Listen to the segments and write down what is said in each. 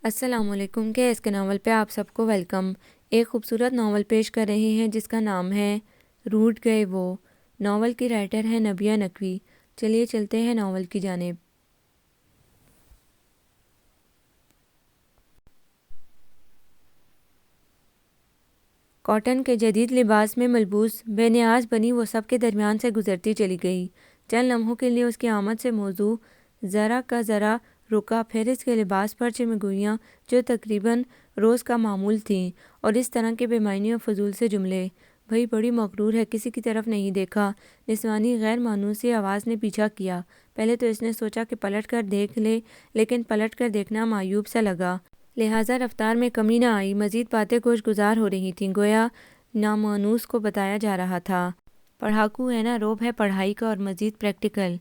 السلام علیکم کے اس کے ناول پہ آپ سب کو ویلکم۔ ایک خوبصورت ناول پیش کر رہے ہیں جس کا نام ہے روٹھ گئے وہ۔ ناول کی رائٹر ہے نبیہ نقوی۔ چلیے چلتے ہیں ناول کی جانب۔ کاٹن کے جدید لباس میں ملبوس بے نیاز بنی وہ سب کے درمیان سے گزرتی چلی گئی۔ چند لمحوں کے لیے اس کی آمد سے موضوع ذرا کا ذرا رکا، پھر اس کے لباس پر چمگوئیاں جو تقریباً روز کا معمول تھیں، اور اس طرح کے بے معنی و فضول سے جملے۔ بھئی بڑی مغرور ہے، کسی کی طرف نہیں دیکھا۔ نسوانی غیر مانوسی آواز نے پیچھا کیا۔ پہلے تو اس نے سوچا کہ پلٹ کر دیکھ لے، لیکن پلٹ کر دیکھنا معیوب سا لگا، لہٰذا رفتار میں کمی نہ آئی۔ مزید باتیں گوش گزار ہو رہی تھیں، گویا نامانوس کو بتایا جا رہا تھا۔ پڑھاکو ہے نا، روب ہے پڑھائی کا اور مزید پریکٹیکل۔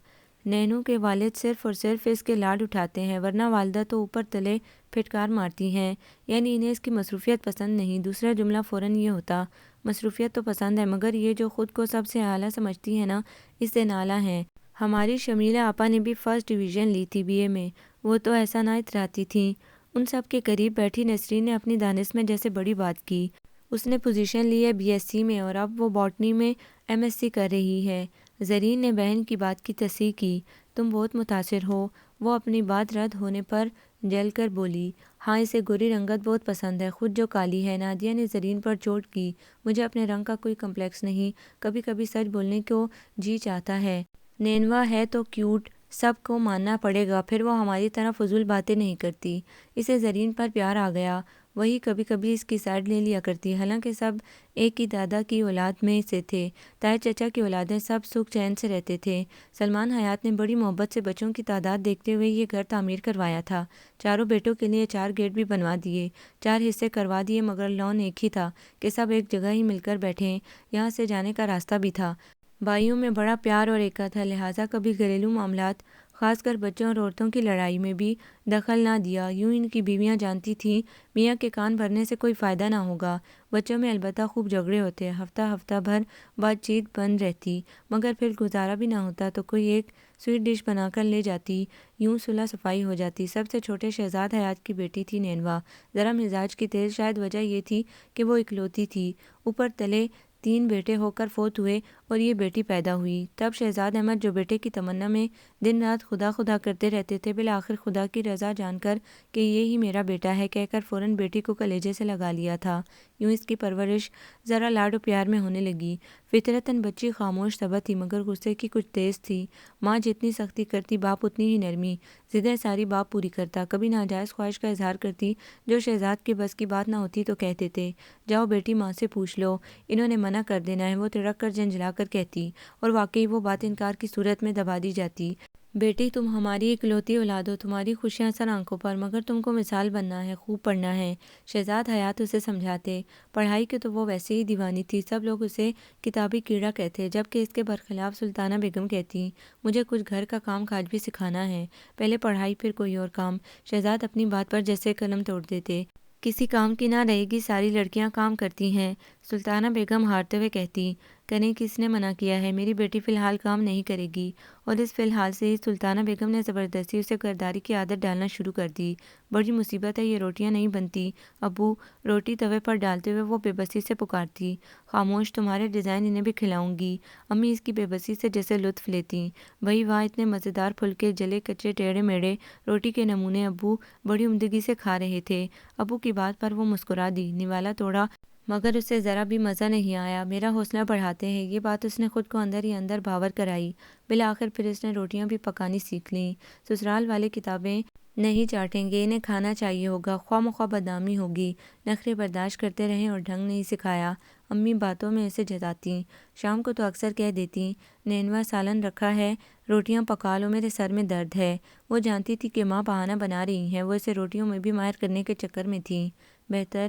نینو کے والد صرف اور صرف اس کے لاڈ اٹھاتے ہیں، ورنہ والدہ تو اوپر تلے پھٹکار مارتی ہیں، یعنی انہیں اس کی مصروفیت پسند نہیں۔ دوسرا جملہ فوراً یہ ہوتا، مصروفیت تو پسند ہے، مگر یہ جو خود کو سب سے اعلیٰ سمجھتی ہے نا، اس سے نالاں ہیں۔ ہماری شمیلہ آپا نے بھی فرسٹ ڈویژن لی تھی BA میں، وہ تو ایسا نہ اتراتی تھیں۔ ان سب کے قریب بیٹھی نسرین نے اپنی دانش میں جیسے بڑی بات کی۔ اس نے پوزیشن لی ہے BSc میں، اور اب وہ باٹنی میں MSc کر رہی ہے۔ زرین نے بہن کی بات کی تصحیح کی۔ تم بہت متاثر ہو، وہ اپنی بات رد ہونے پر جل کر بولی۔ ہاں، اسے گوری رنگت بہت پسند ہے، خود جو کالی ہے۔ نادیہ نے زرین پر چوٹ کی۔ مجھے اپنے رنگ کا کوئی کمپلیکس نہیں، کبھی کبھی سچ بولنے کو جی چاہتا ہے۔ نینوا ہے تو کیوٹ، سب کو ماننا پڑے گا، پھر وہ ہماری طرح فضول باتیں نہیں کرتی۔ اسے زرین پر پیار آ گیا، وہی کبھی کبھی اس کی سائیڈ لے لیا کرتی۔ حالانکہ سب ایک ہی دادا کی اولاد میں سے تھے، طاہر چچا کی اولادیں سب سکھ چین سے رہتے تھے۔ سلمان حیات نے بڑی محبت سے بچوں کی تعداد دیکھتے ہوئے یہ گھر تعمیر کروایا تھا۔ چاروں بیٹوں کے لیے 4 گیٹ بھی بنوا دیے، 4 حصے کروا دیے، مگر لان ایک ہی تھا کہ سب ایک جگہ ہی مل کر بیٹھیں۔ یہاں سے جانے کا راستہ بھی تھا۔ بھائیوں میں بڑا پیار اور ایکا تھا، لہٰذا کبھی گھریلو معاملات، خاص کر بچوں اور عورتوں کی لڑائی میں بھی دخل نہ دیا۔ یوں ان کی بیویاں جانتی تھیں میاں کے کان بھرنے سے کوئی فائدہ نہ ہوگا۔ بچوں میں البتہ خوب جھگڑے ہوتے، ہفتہ بھر بات چیت بند رہتی، مگر پھر گزارا بھی نہ ہوتا تو کوئی ایک سویٹ ڈش بنا کر لے جاتی، یوں صلح صفائی ہو جاتی۔ سب سے چھوٹے شہزاد حیات کی بیٹی تھی نینوا، ذرا مزاج کی تیز، شاید وجہ یہ تھی کہ وہ اکلوتی تھی۔ اوپر تلے 3 بیٹے ہو کر فوت ہوئے اور یہ بیٹی پیدا ہوئی۔ تب شہزاد احمد جو بیٹے کی تمنا میں دن رات خدا خدا کرتے رہتے تھے، بالآخر خدا کی رضا جان کر کہ یہ ہی میرا بیٹا ہے کہہ کر فوراً بیٹی کو کلیجے سے لگا لیا تھا۔ یوں اس کی پرورش ذرا لاڈ و پیار میں ہونے لگی۔ فطرتاً بچی خاموش طبع تھی، مگر غصے کی کچھ تیز تھی۔ ماں جتنی سختی کرتی، باپ اتنی ہی نرمی۔ ضدیں ساری باپ پوری کرتا، کبھی ناجائز خواہش کا اظہار کرتی، جو شہزاد کے بس کی بات نہ ہوتی تو کہتے تھے جاؤ بیٹی ماں سے پوچھ لو، انہوں نے منع کر دینا ہے۔ وہ تڑک کر جھنجھلا کر کہتی، اور واقعی وہ بات انکار کی صورت میں دبا دی جاتی، بیٹی تم ہماری اکلوتی اولاد ہو، تمہاری خوشیاں سر آنکھوں پر، مگر تم کو مثال بننا ہے، خوب پڑھنا ہے۔ شہزاد حیات اسے سمجھاتے۔ پڑھائی کے تو وہ ویسے ہی دیوانی تھی، سب لوگ اسے کتابی کیڑا کہتے، جبکہ اس کے برخلاف سلطانہ بیگم کہتی مجھے کچھ گھر کا کام کاج بھی سکھانا ہے، پہلے پڑھائی پھر کوئی اور کام۔ شہزاد اپنی بات پر جیسے قلم توڑ دیتے، کسی کام کی نہ رہے گی، ساری لڑکیاں کام کرتی ہیں۔ سلطانہ بیگم ہارتے ہوئے کہتی کریں، کس نے منع کیا ہے، میری بیٹی فی الحال کام نہیں کرے گی۔ اور اس فی الحال سے ہی سلطانہ بیگم نے زبردستی اسے گرداری کی عادت ڈالنا شروع کر دی۔ بڑی مصیبت ہے، یہ روٹیاں نہیں بنتی ابو۔ روٹی توے پر ڈالتے ہوئے وہ بے بسی سے پکارتی خاموش، تمہارے ڈیزائن انہیں بھی کھلاؤں گی۔ امی اس کی بے بسی سے جیسے لطف لیتیں، بھئی واہ اتنے مزیدار پھلکے جلے کچے ٹیڑھے میڑھے روٹی کے نمونے ابو بڑی عمدگی سے کھا رہے تھے۔ ابو کی بات پر وہ مسکرا دی، نوالا توڑا، مگر اسے ذرا بھی مزہ نہیں آیا۔ میرا حوصلہ بڑھاتے ہیں، یہ بات اس نے خود کو اندر ہی اندر بھاور کرائی۔ بالآخر پھر اس نے روٹیاں بھی پکانی سیکھ لیں۔ سسرال والے کتابیں نہیں چاٹیں گے، انہیں کھانا چاہیے ہوگا، خواہ مخواہ بدنامی ہوگی۔ نخرے برداشت کرتے رہیں اور ڈھنگ نہیں سکھایا۔ امی باتوں میں اسے جتاتیں، شام کو تو اکثر کہہ دیتیں نینوا سالن رکھا ہے، روٹیاں پکا لو، میرے سر میں درد ہے۔ وہ جانتی تھی کہ ماں بہانہ بنا رہی ہیں، وہ اسے روٹیوں میں بھی ماہر کرنے کے چکر میں تھیں۔ بہتر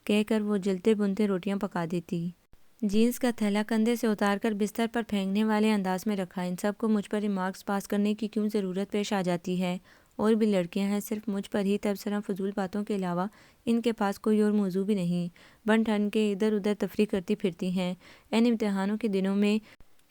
کہہ کر وہ جلتے بنتے روٹیاں پکا دیتی۔ جینس کا تھیلا کندھے سے اتار کر بستر پر پھینکنے والے انداز میں رکھا، ان سب کو مجھ پر ریمارکس پاس کرنے کی کیوں ضرورت پیش آ جاتی ہے؟ اور بھی لڑکیاں ہیں، صرف مجھ پر ہی تبصرہ فضول باتوں کے علاوہ ان کے پاس کوئی اور موضوع بھی نہیں، بن ٹھن کے ادھر ادھر تفریح کرتی پھرتی ہیں۔ ان امتحانوں کے دنوں میں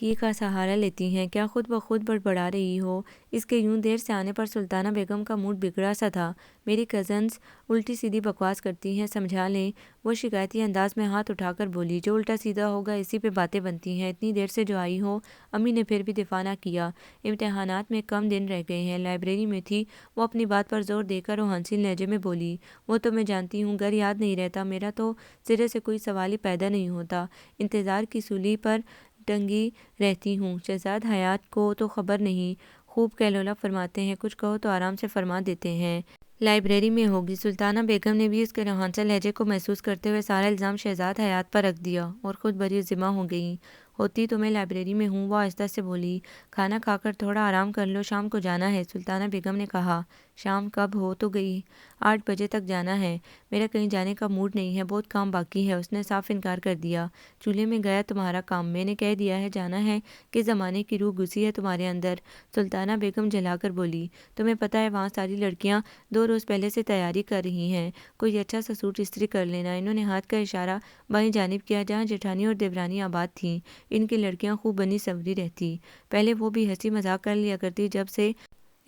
کی کا سہارا لیتی ہیں؟ کیا خود بخود بڑبڑا رہی ہو؟ اس کے یوں دیر سے آنے پر سلطانہ بیگم کا موڈ بگڑا سا تھا۔ میری کزنز الٹی سیدھی بکواس کرتی ہیں، سمجھا لیں۔ وہ شکایتی انداز میں ہاتھ اٹھا کر بولی، جو الٹا سیدھا ہوگا اسی پہ باتیں بنتی ہیں، اتنی دیر سے جو آئی ہو۔ امی نے پھر بھی دفاع نہ کیا۔ امتحانات میں کم دن رہ گئے ہیں، لائبریری میں تھی وہ اپنی بات پر زور دے کر روحانسین لہجے میں بولی، وہ تو میں جانتی ہوں، گھر یاد نہیں رہتا، میرا تو سرے سے کوئی سوال ہی پیدا نہیں ہوتا، انتظار کی سولی پر ٹنگی رہتی ہوں۔ شہزاد حیات کو تو خبر نہیں، خوب کیلولا فرماتے ہیں، کچھ کہو تو آرام سے فرما دیتے ہیں۔ لائبریری میں ہوگی۔ سلطانہ بیگم نے بھی اس کے روحانسن لہجے کو محسوس کرتے ہوئے سارا الزام شہزاد حیات پر رکھ دیا اور خود بری ذمہ ہو گئیں۔ ہوتی تو میں لائبریری میں ہوں، وہ آہستہ سے بولی، کھانا کھا کر تھوڑا آرام کر لو، شام کو جانا ہے۔ سلطانہ بیگم نے کہا، شام کب ہو تو گئی؟ 8 بجے تک جانا ہے۔ میرا کہیں جانے کا موڈ نہیں ہے، بہت کام باقی ہے۔ اس نے صاف انکار کر دیا۔ چولہے میں گیا تمہارا کام، میں نے کہہ دیا ہے جانا ہے کہ زمانے کی روح گھسی ہے تمہارے اندر؟ سلطانہ بیگم جلا کر بولی، تمہیں پتہ ہے وہاں ساری لڑکیاں 2 روز پہلے سے تیاری کر رہی ہیں، کوئی اچھا سا سوٹ استری کر لینا۔ انہوں نے ہاتھ کا اشارہ بائیں جانب کیا جہاں جیٹھانی اور دیورانی آباد تھیں۔ ان کی لڑکیاں خوب بنی سنوری رہتی، پہلے وہ بھی ہنسی مذاق کر لیا کرتی، جب سے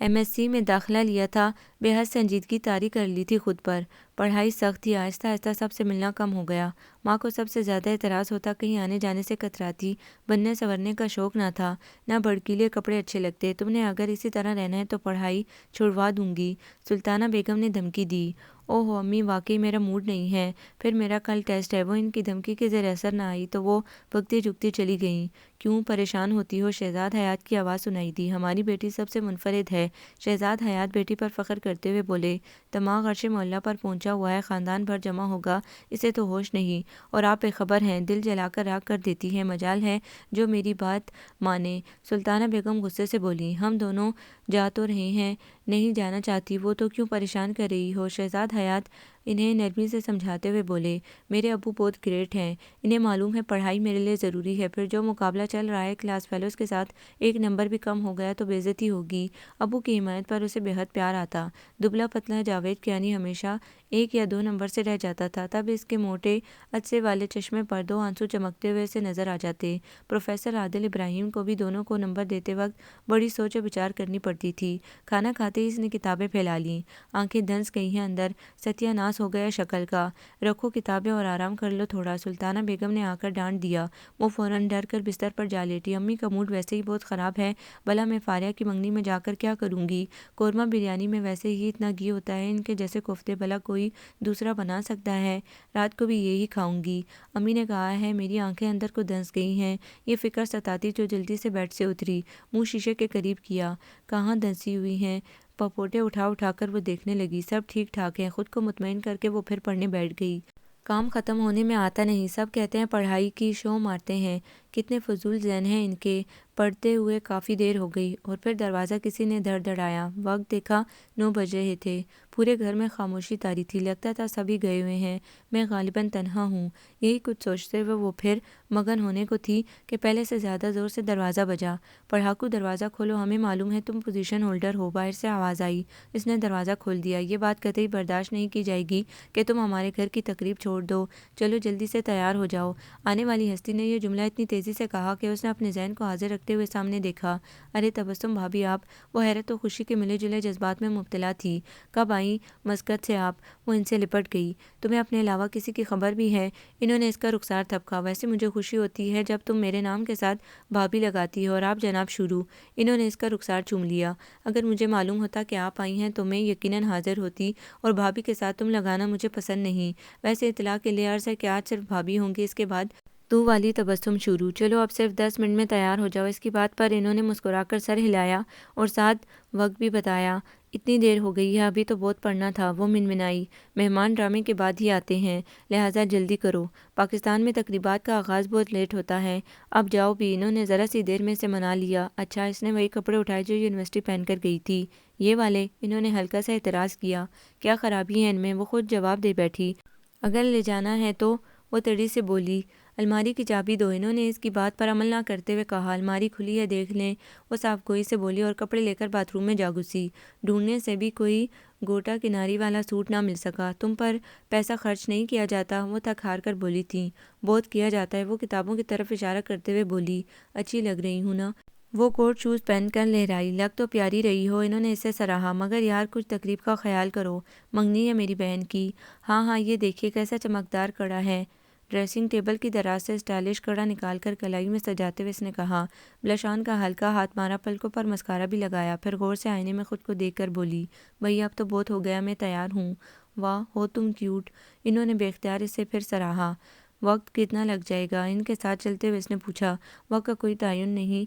MSc میں داخلہ لیا تھا بے حد سنجیدگی طاری کر لی تھی خود پر۔ پڑھائی سخت تھی، آہستہ آہستہ سب سے ملنا کم ہو گیا۔ ماں کو سب سے زیادہ اعتراض ہوتا، کہیں آنے جانے سے کتراتی، بننے سنورنے کا شوق نہ تھا، نہ بھڑکیلے کپڑے اچھے لگتے۔ تم نے اگر اسی طرح رہنا ہے تو پڑھائی چھڑوا دوں گی، سلطانہ بیگم نے دھمکی دی۔ او ہو امی، واقعی میرا موڈ نہیں ہے، پھر میرا کل ٹیسٹ ہے۔ وہ ان کی دھمکی کے زیر اثر نہ آئی تو وہ بھگتی جھکتی چلی گئیں۔ کیوں پریشان ہوتی ہو؟ شہزاد حیات کی آواز سنائی دی۔ ہماری بیٹی سب سے منفرد ہے، شہزاد حیات بیٹی پر فخر کرتے ہوئے بولے، دماغ عرش معلیٰ پر پہنچا ہوا ہے، خاندان بھر جمع ہوگا، اسے تو ہوش نہیں، اور آپ بے خبر ہیں، دل جلا کر راکھ کر دیتی ہے، مجال ہے جو میری بات مانے۔ سلطانہ بیگم غصے سے بولی، ہم دونوں جا تو رہے ہیں، نہیں جانا چاہتی وہ تو کیوں پریشان کر رہی ہو؟ شہزاد حیات انہیں نرمی سے سمجھاتے ہوئے بولے، میرے ابو بہت گریٹ ہیں، انہیں معلوم ہے پڑھائی میرے لیے ضروری ہے، پھر جو مقابلہ چل رہا ہے کلاس فیلوز کے ساتھ، 1 نمبر بھی کم ہو گیا تو بے عزتی ہوگی۔ ابو کی حمایت پر اسے بے حد پیار آتا۔ دبلا پتلا جاوید کیانی ہمیشہ 1 یا 2 نمبر سے رہ جاتا تھا، تب اس کے موٹے عدسے والے چشمے پر 2 آنسو چمکتے ہوئے سے نظر آ جاتے۔ پروفیسر عادل ابراہیم کو بھی دونوں کو نمبر دیتے وقت بڑی سوچ و بچار کرنی پڑتی تھی۔ کھانا کھاتے ہی اس نے کتابیں پھیلا لیں، آنکھیں دنس گئی ہیں اندر، ستیہ ناس ہو گیا شکل کا۔ رکھو کتابیں اور آرام کر لو تھوڑا، سلطانہ بیگم نے آ کر ڈانٹ دیا۔ وہ فوراً ڈر کر بستر پر جا لیٹی۔ امی کا موڈ ویسے ہی بہت خراب ہے، بھلا میں فاریہ کی منگنی میں جا کر کیا کروں گی؟ قورمہ بریانی میں ویسے ہی اتنا گھی ہوتا ہے، ان کے جیسے کوفتے بھلا کوئی دوسرا بنا سکتا ہے؟ رات کو بھی یہی کھاؤں گی۔ امی نے کہا ہے، میری آنکھیں اندر کو دنس گئی ہیں، یہ فکر ستاتی جو جلدی سے بیڈ سے اتری، منہ شیشے کے قریب کیا۔ کہاں دنسی ہوئی ہیں؟ پپوٹے اٹھا اٹھا کر وہ دیکھنے لگی، سب ٹھیک ٹھاک ہے۔ خود کو مطمئن کر کے وہ پھر پڑھنے بیٹھ گئی۔ کام ختم ہونے میں آتا نہیں، سب کہتے ہیں پڑھائی کی شو مارتے ہیں، کتنے فضول ذہن ہیں ان کے۔ پڑھتے ہوئے کافی دیر ہو گئی اور پھر دروازہ کسی نے دھڑدھڑایا۔ وقت دیکھا 9 بج رہے تھے۔ پورے گھر میں خاموشی طاری تھی، لگتا تھا سبھی گئے ہوئے ہیں، میں غالباً تنہا ہوں۔ یہی کچھ سوچتے ہوئے وہ پھر مگن ہونے کو تھی کہ پہلے سے زیادہ زور سے دروازہ بجا۔ پڑھاکو، دروازہ کھولو، ہمیں معلوم ہے تم پوزیشن ہولڈر ہو، باہر سے آواز آئی۔ اس نے دروازہ کھول دیا۔ یہ بات قطعی برداشت نہیں کی جائے گی کہ تم ہمارے گھر کی تقریب چھوڑ دو، چلو جلدی سے تیار ہو جاؤ۔ آنے والی ہستی نے یہ جملہ اتنی تیزی سے کہا کہ اس نے اپنے ذہن کو حاضر رکھتے ہوئے سامنے دیکھا۔ ارے تبسم بھابی آپ! وہ حیرت و خوشی کے ملے جلے جذبات میں مبتلا تھی۔ کب آئیں مسقط سے آپ؟ وہ ان سے لپٹ گئی۔ تمہیں اپنے علاوہ کسی کی خبر بھی ہے؟ انہوں نے اس کا رخسار تھپکا۔ ویسے مجھے خوشی ہوتی ہے جب تم میرے نام کے ساتھ بھابی لگاتی ہو، اور آپ جناب شروع۔ انہوں نے اس کا رخسار چوم لیا۔ اگر مجھے معلوم ہوتا کہ آپ آئی ہیں تو میں یقیناً حاضر ہوتی، اور بھابی کے ساتھ تم لگانا مجھے پسند نہیں۔ ویسے اطلاع کے لیے عرض ہے کہ آج صرف بھابی ہوں گی، اس کے بعد تو والی تبسم شروع۔ چلو اب صرف 10 منٹ میں تیار ہو جاؤ۔ اس کی بات پر انہوں نے مسکرا کر سر ہلایا اور ساتھ وقت بھی بتایا۔ اتنی دیر ہو گئی ہے، ابھی تو بہت پڑھنا تھا، وہ منمنائی۔ مہمان ڈرامے کے بعد ہی آتے ہیں، لہٰذا جلدی کرو، پاکستان میں تقریبات کا آغاز بہت لیٹ ہوتا ہے۔ اب جاؤ بھی، انہوں نے ذرا سی دیر میں سے منا لیا۔ اچھا، اس نے وہی کپڑے اٹھائے جو یونیورسٹی پہن کر گئی تھی؟ یہ والے؟ انہوں نے ہلکا سا اعتراض کیا۔ کیا خرابی ہے ان میں؟ وہ خود جواب دے بیٹھی۔ اگر لے جانا ہے تو، وہ تڑی سے بولی، الماری کی چابی دو۔ انہوں نے اس کی بات پر عمل نہ کرتے ہوئے کہا، الماری کھلی ہے، دیکھ لیں۔ وہ صاف گوئی سے بولی اور کپڑے لے کر باتھ روم میں جا گھسی۔ ڈھونڈنے سے بھی کوئی گوٹا کناری والا سوٹ نہ مل سکا۔ تم پر پیسہ خرچ نہیں کیا جاتا؟ وہ تھک ہار کر بولی تھی۔ بہت کیا جاتا ہے، وہ کتابوں کی طرف اشارہ کرتے ہوئے بولی۔ اچھی لگ رہی ہوں نا؟ وہ کوٹ شوز پہن کر لہرائی۔ لگ تو پیاری رہی ہو، انہوں نے اسے سراہا، مگر یار کچھ تقریب کا خیال کرو۔ منگنی ہے میری بہن کی۔ ہاں ہاں، یہ دیکھیے کیسا چمکدار کڑا ہے۔ ڈریسنگ ٹیبل کی دراز سے اسٹائلش کڑا نکال کر کلائی میں سجاتے ہوئے اس نے کہا۔ بلش آن کا ہلکا ہاتھ مارا، پلکوں پر مسکارا بھی لگایا، پھر غور سے آئینے میں خود کو دیکھ کر بولی، بھئی اب تو بہت ہو گیا، میں تیار ہوں۔ واہ ہو تم کیوٹ۔ انہوں نے بے اختیار اسے پھر سراہا۔ وقت کتنا لگ جائے گا؟ ان کے ساتھ چلتے ہوئے اس نے پوچھا۔ وقت کا کوئی تعین نہیں،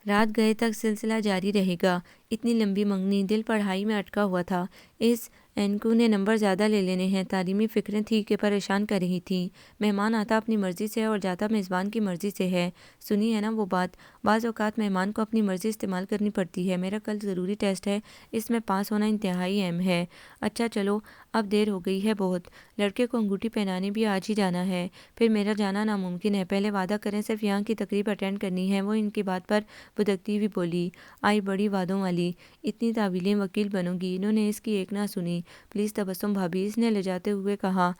رات گئے تک سلسلہ جاری رہے گا۔ اتنی لمبی منگنی، دل پڑھائی میں اٹکا ہوا تھا۔ اس اینکو نے نمبر زیادہ لے لینے ہیں، تعلیمی فکریں تھی کہ پریشان کر رہی تھیں۔ مہمان آتا اپنی مرضی سے ہے اور جاتا میزبان کی مرضی سے ہے۔ سنی ہے نا وہ بات، بعض اوقات مہمان کو اپنی مرضی استعمال کرنی پڑتی ہے۔ میرا کل ضروری ٹیسٹ ہے، اس میں پاس ہونا انتہائی اہم ہے۔ اچھا چلو، اب دیر ہو گئی ہے بہت، لڑکے کو انگوٹھی پہنانے بھی آج ہی جانا ہے، پھر میرا جانا ناممکن ہے۔ پہلے وعدہ کریں صرف یہاں کی تقریب اٹینڈ کرنی ہے۔ وہ ان کی بات پر بھدکتی ہوئی بولی، آئی بڑی وعدوں والی، اتنی تعویلیں وکیل بنو گی۔ انہوں نے اس کی ایک نہ سنی۔ پلیز تبسم بھابی، اس نے لجاتے ہوئے کہا،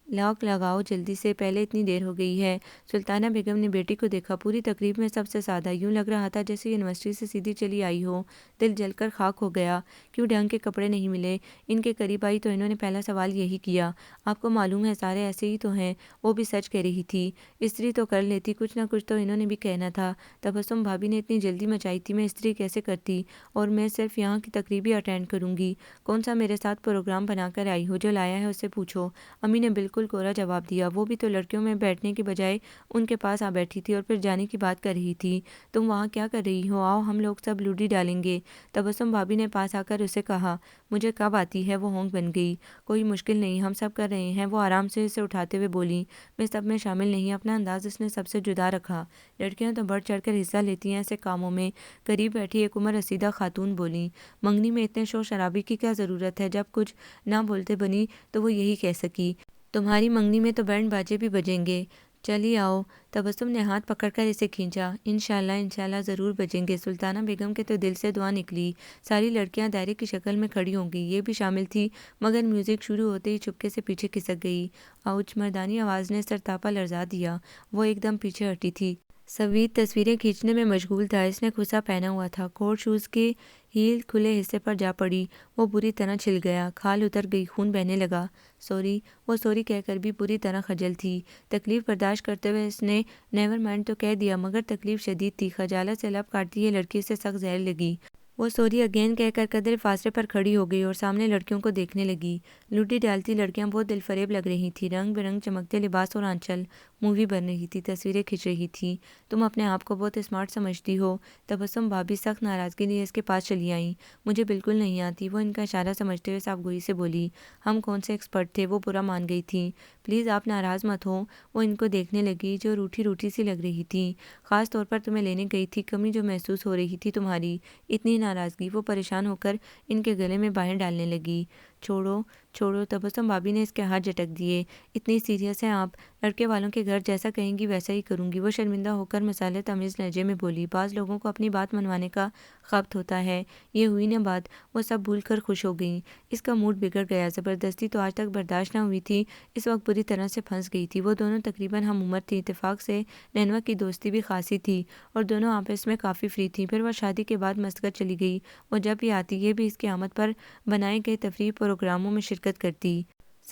لاک لگاؤ جلدی سے، پہلے اتنی دیر ہو گئی ہے۔ سلطانہ بیگم نے بیٹی کو دیکھا، پوری تقریب میں سب سے سادہ، یوں لگ رہا تھا جیسے یونیورسٹی سے سیدھی چلی آئی ہو۔ دل جل کر خاک ہو گیا، کیوں ڈھنگ کے کپڑے نہیں ملے؟ ان کے قریب آئی تو انہوں نے پہلا سوال یہی کیا، آپ کو معلوم ہے سارے ایسے ہی تو ہیں؟ وہ بھی سچ کہہ رہی تھی، استری تو کر لیتی، کچھ نہ کچھ تو انہوں نے بھی کہنا تھا۔ تبسم بھابی نے اتنی جلدی مچائی تھی، میں استری کیسے کرتی، اور میں صرف یہاں کی تقریب ہی اٹینڈ کروں گی۔ کون سا میرے ساتھ پروگرام بنا کر آئی ہو؟ جو لایا ہے اس سے پوچھو۔ امی نے بالکل کوڑا جواب دیا، وہ بھی تو لڑکیوں میں بیٹھنے کی بجائے ان کے پاس آ بیٹھی تھی اور پھر جانے کی بات کر رہی تھی۔ تم وہاں کیا کر رہی ہو؟ آؤ ہم لوگ سب لوڈی ڈالیں گے۔ تبسم بھابی نے پاس آ کر اسے کہا۔ مجھے کب آتی ہے؟ وہ ہونک بن گئی۔ کوئی مشکل نہیں، ہم سب کر رہے ہیں، وہ آرام سے اسے اٹھاتے ہوئے بولی۔ میں سب میں شامل نہیں، اپنا انداز اس نے سب سے جدا رکھا۔ لڑکیاں تو بڑھ چڑھ کر حصہ لیتی ہیں ایسے کاموں میں۔ قریب بیٹھی ایک عمر رسیدہ خاتون بولی، منگنی میں اتنے شور شرابے کی کیا ضرورت ہے؟ جب کچھ نہ بولتے بنی تو وہ یہی کہہ سکی، تمہاری منگنی میں تو بینڈ باجے بھی بجیں گے، چلی آؤ۔ تبسم نے ہاتھ پکڑ کر اسے کھینچا، انشاءاللہ ضرور بجیں گے۔ سلطانہ بیگم کے تو دل سے دعا نکلی۔ ساری لڑکیاں دائرے کی شکل میں کھڑی ہوں گی، یہ بھی شامل تھی، مگر میوزک شروع ہوتے ہی چپکے سے پیچھے کھسک گئی۔ آؤچ! مردانی آواز نے سرتاپا لرزا دیا۔ وہ ایک دم پیچھے ہٹی تھی۔ سوید تصویریں کھینچنے میں مشغول تھا۔ اس نے کھوسا پہنا ہوا تھا، کوٹ شوز کی ہیل کھلے حصے پر جا پڑی۔ وہ بری طرح چھل گیا، کھال اتر گئی، خون بہنے لگا۔ سوری، وہ سوری کہہ کر بھی پوری طرح خجل تھی۔ تکلیف برداشت کرتے ہوئے اس نے نیور مائنڈ تو کہہ دیا، مگر تکلیف شدید تھی۔ خجالت سے لب کاٹتی یہ لڑکی سے سخت زہر لگی۔ وہ سوری اگین کہہ کر قدرے فاصلے پر کھڑی ہو گئی اور سامنے لڑکیوں کو دیکھنے لگی۔ لوڈی ڈالتی لڑکیاں بہت دل فریب لگ رہی تھیں، رنگ برنگ چمکتے لباس اور آنچل، مووی بن رہی تھی، تصویریں کھنچ رہی تھی۔ تم اپنے آپ کو بہت اسمارٹ سمجھتی ہو؟ تبسم بھابی سخت ناراضگی لیے اس کے پاس چلی آئیں۔ مجھے بالکل نہیں آتی، وہ ان کا اشارہ سمجھتے ہوئے صاف گوئی سے بولی۔ ہم کون سے ایکسپرٹ تھے؟ وہ برا مان گئی تھیں۔ پلیز آپ ناراض مت ہو۔ وہ ان کو دیکھنے لگی جو روٹھی روٹھی سی لگ رہی تھیں۔ خاص طور پر تمہیں لینے گئی تھی، کمی جو محسوس ہو رہی تھی تمہاری، اتنی ناراضگی۔ وہ پریشان ہو کر ان کے گلے میں باہیں ڈالنے لگی۔ چھوڑو چھوڑو، تبسم بھابی نے اس کے ہاتھ جھٹک دیے۔ اتنی سیریس ہیں آپ؟ لڑکے والوں کے گھر جیسا کہیں گی ویسا ہی کروں گی۔ وہ شرمندہ ہو کر مسالے تمیز لہجے میں بولی۔ بعض لوگوں کو اپنی بات منوانے کا خبت ہوتا ہے، یہ ہوئی نہ بات۔ وہ سب بھول کر خوش ہو گئیں۔ اس کا موڈ بگڑ گیا، زبردستی تو آج تک برداشت نہ ہوئی تھی، اس وقت بری طرح سے پھنس گئی تھی۔ وہ دونوں تقریباً ہم عمر تھیں، اتفاق سے نینوا کی دوستی بھی خاصی تھی اور دونوں آپس میں کافی فری تھیں۔ پھر وہ شادی کے بعد مسقط چلی گئی۔ وہ جب بھی آتی، یہ بھی اس کی آمد پر بنائے گئے تفریحی پروگراموں میں شرکت کرتی۔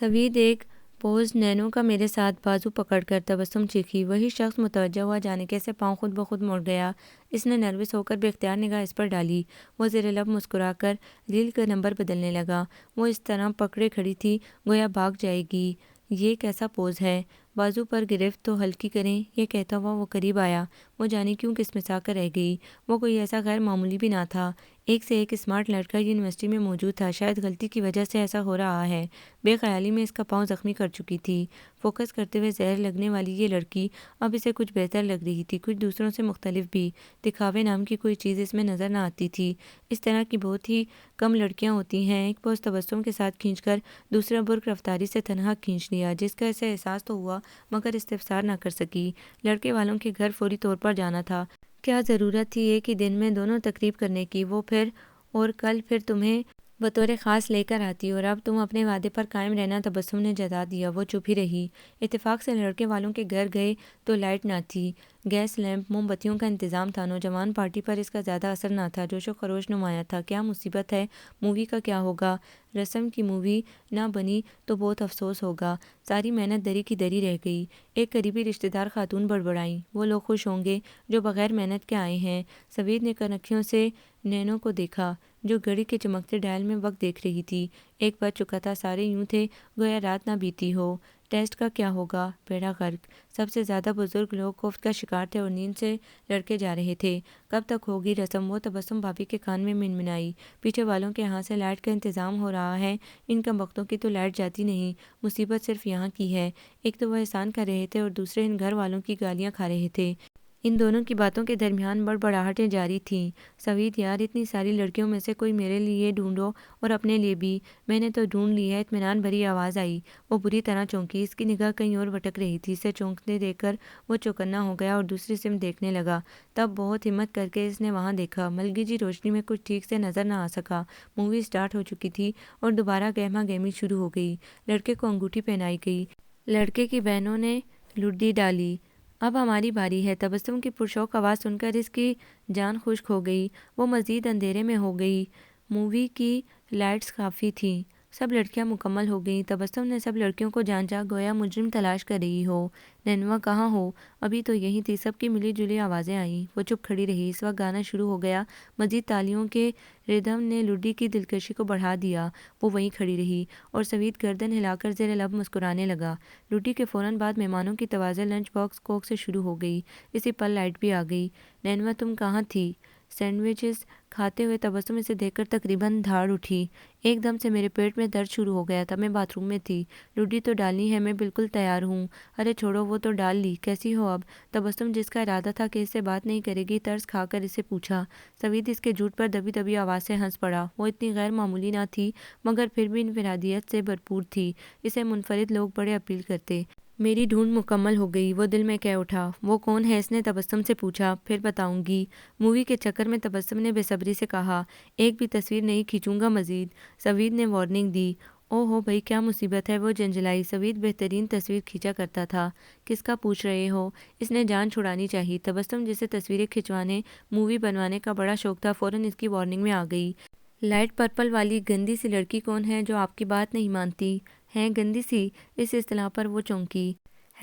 سوید ایک پوز نینو کا میرے ساتھ، بازو پکڑ کر تبسم چیخی۔ وہی شخص متوجہ ہوا، جانے کیسے پاؤں خود بخود مڑ گیا۔ اس نے نروس ہو کر بے اختیار نگاہ اس پر ڈالی۔ وہ زیر لب مسکرا کر ریل کا نمبر بدلنے لگا۔ وہ اس طرح پکڑے کھڑی تھی گویا بھاگ جائے گی۔ یہ کیسا پوز ہے؟ بازو پر گرفت تو ہلکی کریں، یہ کہتا ہوا وہ قریب آیا۔ وہ جانے کیوں کسمسا کر رہ گئی۔ وہ کوئی ایسا غیر معمولی بھی نہ تھا، ایک سے ایک اسمارٹ لڑکا یونیورسٹی میں موجود تھا۔ شاید غلطی کی وجہ سے ایسا ہو رہا ہے۔ بے خیالی میں اس کا پاؤں زخمی کر چکی تھی۔ فوکس کرتے ہوئے زہر لگنے والی یہ لڑکی اب اسے کچھ بہتر لگ رہی تھی، کچھ دوسروں سے مختلف بھی۔ دکھاوے نام کی کوئی چیز اس میں نظر نہ آتی تھی۔ اس طرح کی بہت ہی کم لڑکیاں ہوتی ہیں۔ ایک پوز تبسم کے ساتھ کھینچ کر دوسرا برق رفتاری سے تنہا کھینچ لیا، جس کا اسے احساس تو ہوا مگر استفسار نہ کر سکی۔ لڑکے والوں کے گھر فوری طور پر جانا تھا۔ کیا ضرورت تھی ایک ہی دن میں دونوں تقریب کرنے کی؟ وہ پھر اور کل پھر تمہیں بطور خاص لے کر آتی، اور اب تم اپنے وعدے پر قائم رہنا۔ تبسم نے جتا دیا۔ وہ چپ ہی رہی۔ اتفاق سے لڑکے والوں کے گھر گئے تو لائٹ نہ تھی، گیس لیمپ، موم بتیوں کا انتظام تھا۔ نوجوان پارٹی پر اس کا زیادہ اثر نہ تھا، جوش و خروش نمایاں تھا۔ کیا مصیبت ہے؟ مووی کا کیا ہوگا؟ رسم کی مووی نہ بنی تو بہت افسوس ہوگا، ساری محنت دری کی دری رہ گئی۔ ایک قریبی رشتہ دار خاتون بڑبڑائیں۔ وہ لوگ خوش ہوں گے جو بغیر محنت کے آئے ہیں۔ سوید نے کنکھیوں سے نینو کو دیکھا، جو گھڑی کے چمکتے ڈائل میں وقت دیکھ رہی تھی۔ ایک بج چکا تھا، سارے یوں تھے گویا رات نہ بیتی ہو۔ ٹیسٹ کا کیا ہوگا؟ بیڑا غرق۔ سب سے زیادہ بزرگ لوگ خفت کا شکار تھے اور نیند سے لڑکے جا رہے تھے۔ کب تک ہوگی رسم؟ وہ تبسم بھابھی کے کان میں منمنائی۔ پیچھے والوں کے یہاں سے لائٹ کا انتظام ہو رہا ہے، ان کمبختوں کی تو لائٹ جاتی نہیں۔ مصیبت صرف یہاں کی ہے۔ ایک تو وہ احسان کر رہے تھے اور دوسرے ان گھر والوں کی گالیاں کھا رہے تھے۔ ان دونوں کی باتوں کے درمیان بڑبڑاہٹیں جاری تھیں۔ سوید یار، اتنی ساری لڑکیوں میں سے کوئی میرے لیے ڈھونڈو اور اپنے لیے بھی۔ میں نے تو ڈھونڈ لی ہے، اطمینان بھری آواز آئی۔ وہ بری طرح چونکی، اس کی نگاہ کہیں اور بھٹک رہی تھی۔ اسے چونکتے دیکھ کر وہ چوکنا ہو گیا اور دوسری سمت دیکھنے لگا۔ تب بہت ہمت کر کے اس نے وہاں دیکھا۔ ملگی روشنی میں کچھ ٹھیک سے نظر نہ آ سکا۔ مووی سٹارٹ ہو چکی تھی اور دوبارہ گہما گہمی شروع ہو گئی۔ لڑکے کو انگوٹھی پہنائی گئی، لڑکے کی بہنوں نے لڈی ڈالی۔ اب ہماری باری ہے۔ تبسم کی پرشوق آواز سن کر اس کی جان خشک ہو گئی۔ وہ مزید اندھیرے میں ہو گئی۔ مووی کی لائٹس کافی تھیں، سب لڑکیاں مکمل ہو گئیں۔ تبسم نے سب لڑکیوں کو جانچا، گویا مجرم تلاش کر رہی ہو۔ نینوا کہاں ہو؟ ابھی تو یہی تھی۔ سب کی ملی جلی آوازیں آئیں۔ وہ چپ کھڑی رہی۔ اس وقت گانا شروع ہو گیا۔ مزید تالیوں کے ردھم نے لڈی کی دلکشی کو بڑھا دیا۔ وہ وہیں کھڑی رہی اور سوید گردن ہلا کر زیر لب مسکرانے لگا۔ لڈی کے فوراً بعد مہمانوں کی توازیں لنچ باکس کوک سے شروع ہو گئی۔ اسی پل لائٹ بھی آ گئی۔ نینوا تم کہاں تھی؟ سینڈوچز کھاتے ہوئے تبسم اسے دیکھ کر تقریباً دھاڑ اٹھی۔ ایک دم سے میرے پیٹ میں درد شروع ہو گیا تھا، میں باتھ روم میں تھی۔ لڈی تو ڈالنی ہے، میں بالکل تیار ہوں۔ ارے چھوڑو، وہ تو ڈال لی۔ کیسی ہو اب؟ تبسم، جس کا ارادہ تھا کہ اس سے بات نہیں کرے گی، ترس کھا کر اسے پوچھا۔ سوید اس کے جھوٹ پر دبی دبی آواز سے ہنس پڑا۔ وہ اتنی غیر معمولی نہ تھی مگر پھر بھی انفرادیت سے بھرپور تھی۔ اسے منفرد لوگ بڑے اپیل کرتے۔ میری ڈھونڈ مکمل ہو گئی، وہ دل میں کہہ اٹھا۔ وہ کون ہے؟ اس نے تبسم سے پوچھا۔ پھر بتاؤں گی۔ مووی کے چکر میں تبسم نے بے صبری سے کہا، ایک بھی تصویر نہیں کھینچوں گا مزید۔ سوید نے وارننگ دی۔ او ہو بھئی، کیا مصیبت ہے؟ وہ جنجلائی۔ سوید بہترین تصویر کھینچا کرتا تھا۔ کس کا پوچھ رہے ہو؟ اس نے جان چھڑانی چاہی۔ تبسم، جسے تصویریں کھنچوانے، مووی بنوانے کا بڑا شوق تھا، فوراً اس کی وارننگ میں آ گئی۔ لائٹ پرپل والی گندی سی لڑکی کون ہے جو آپ کی بات نہیں مانتی؟ ہیں گندی سی؟ اس اصطلاح پر وہ چونکی۔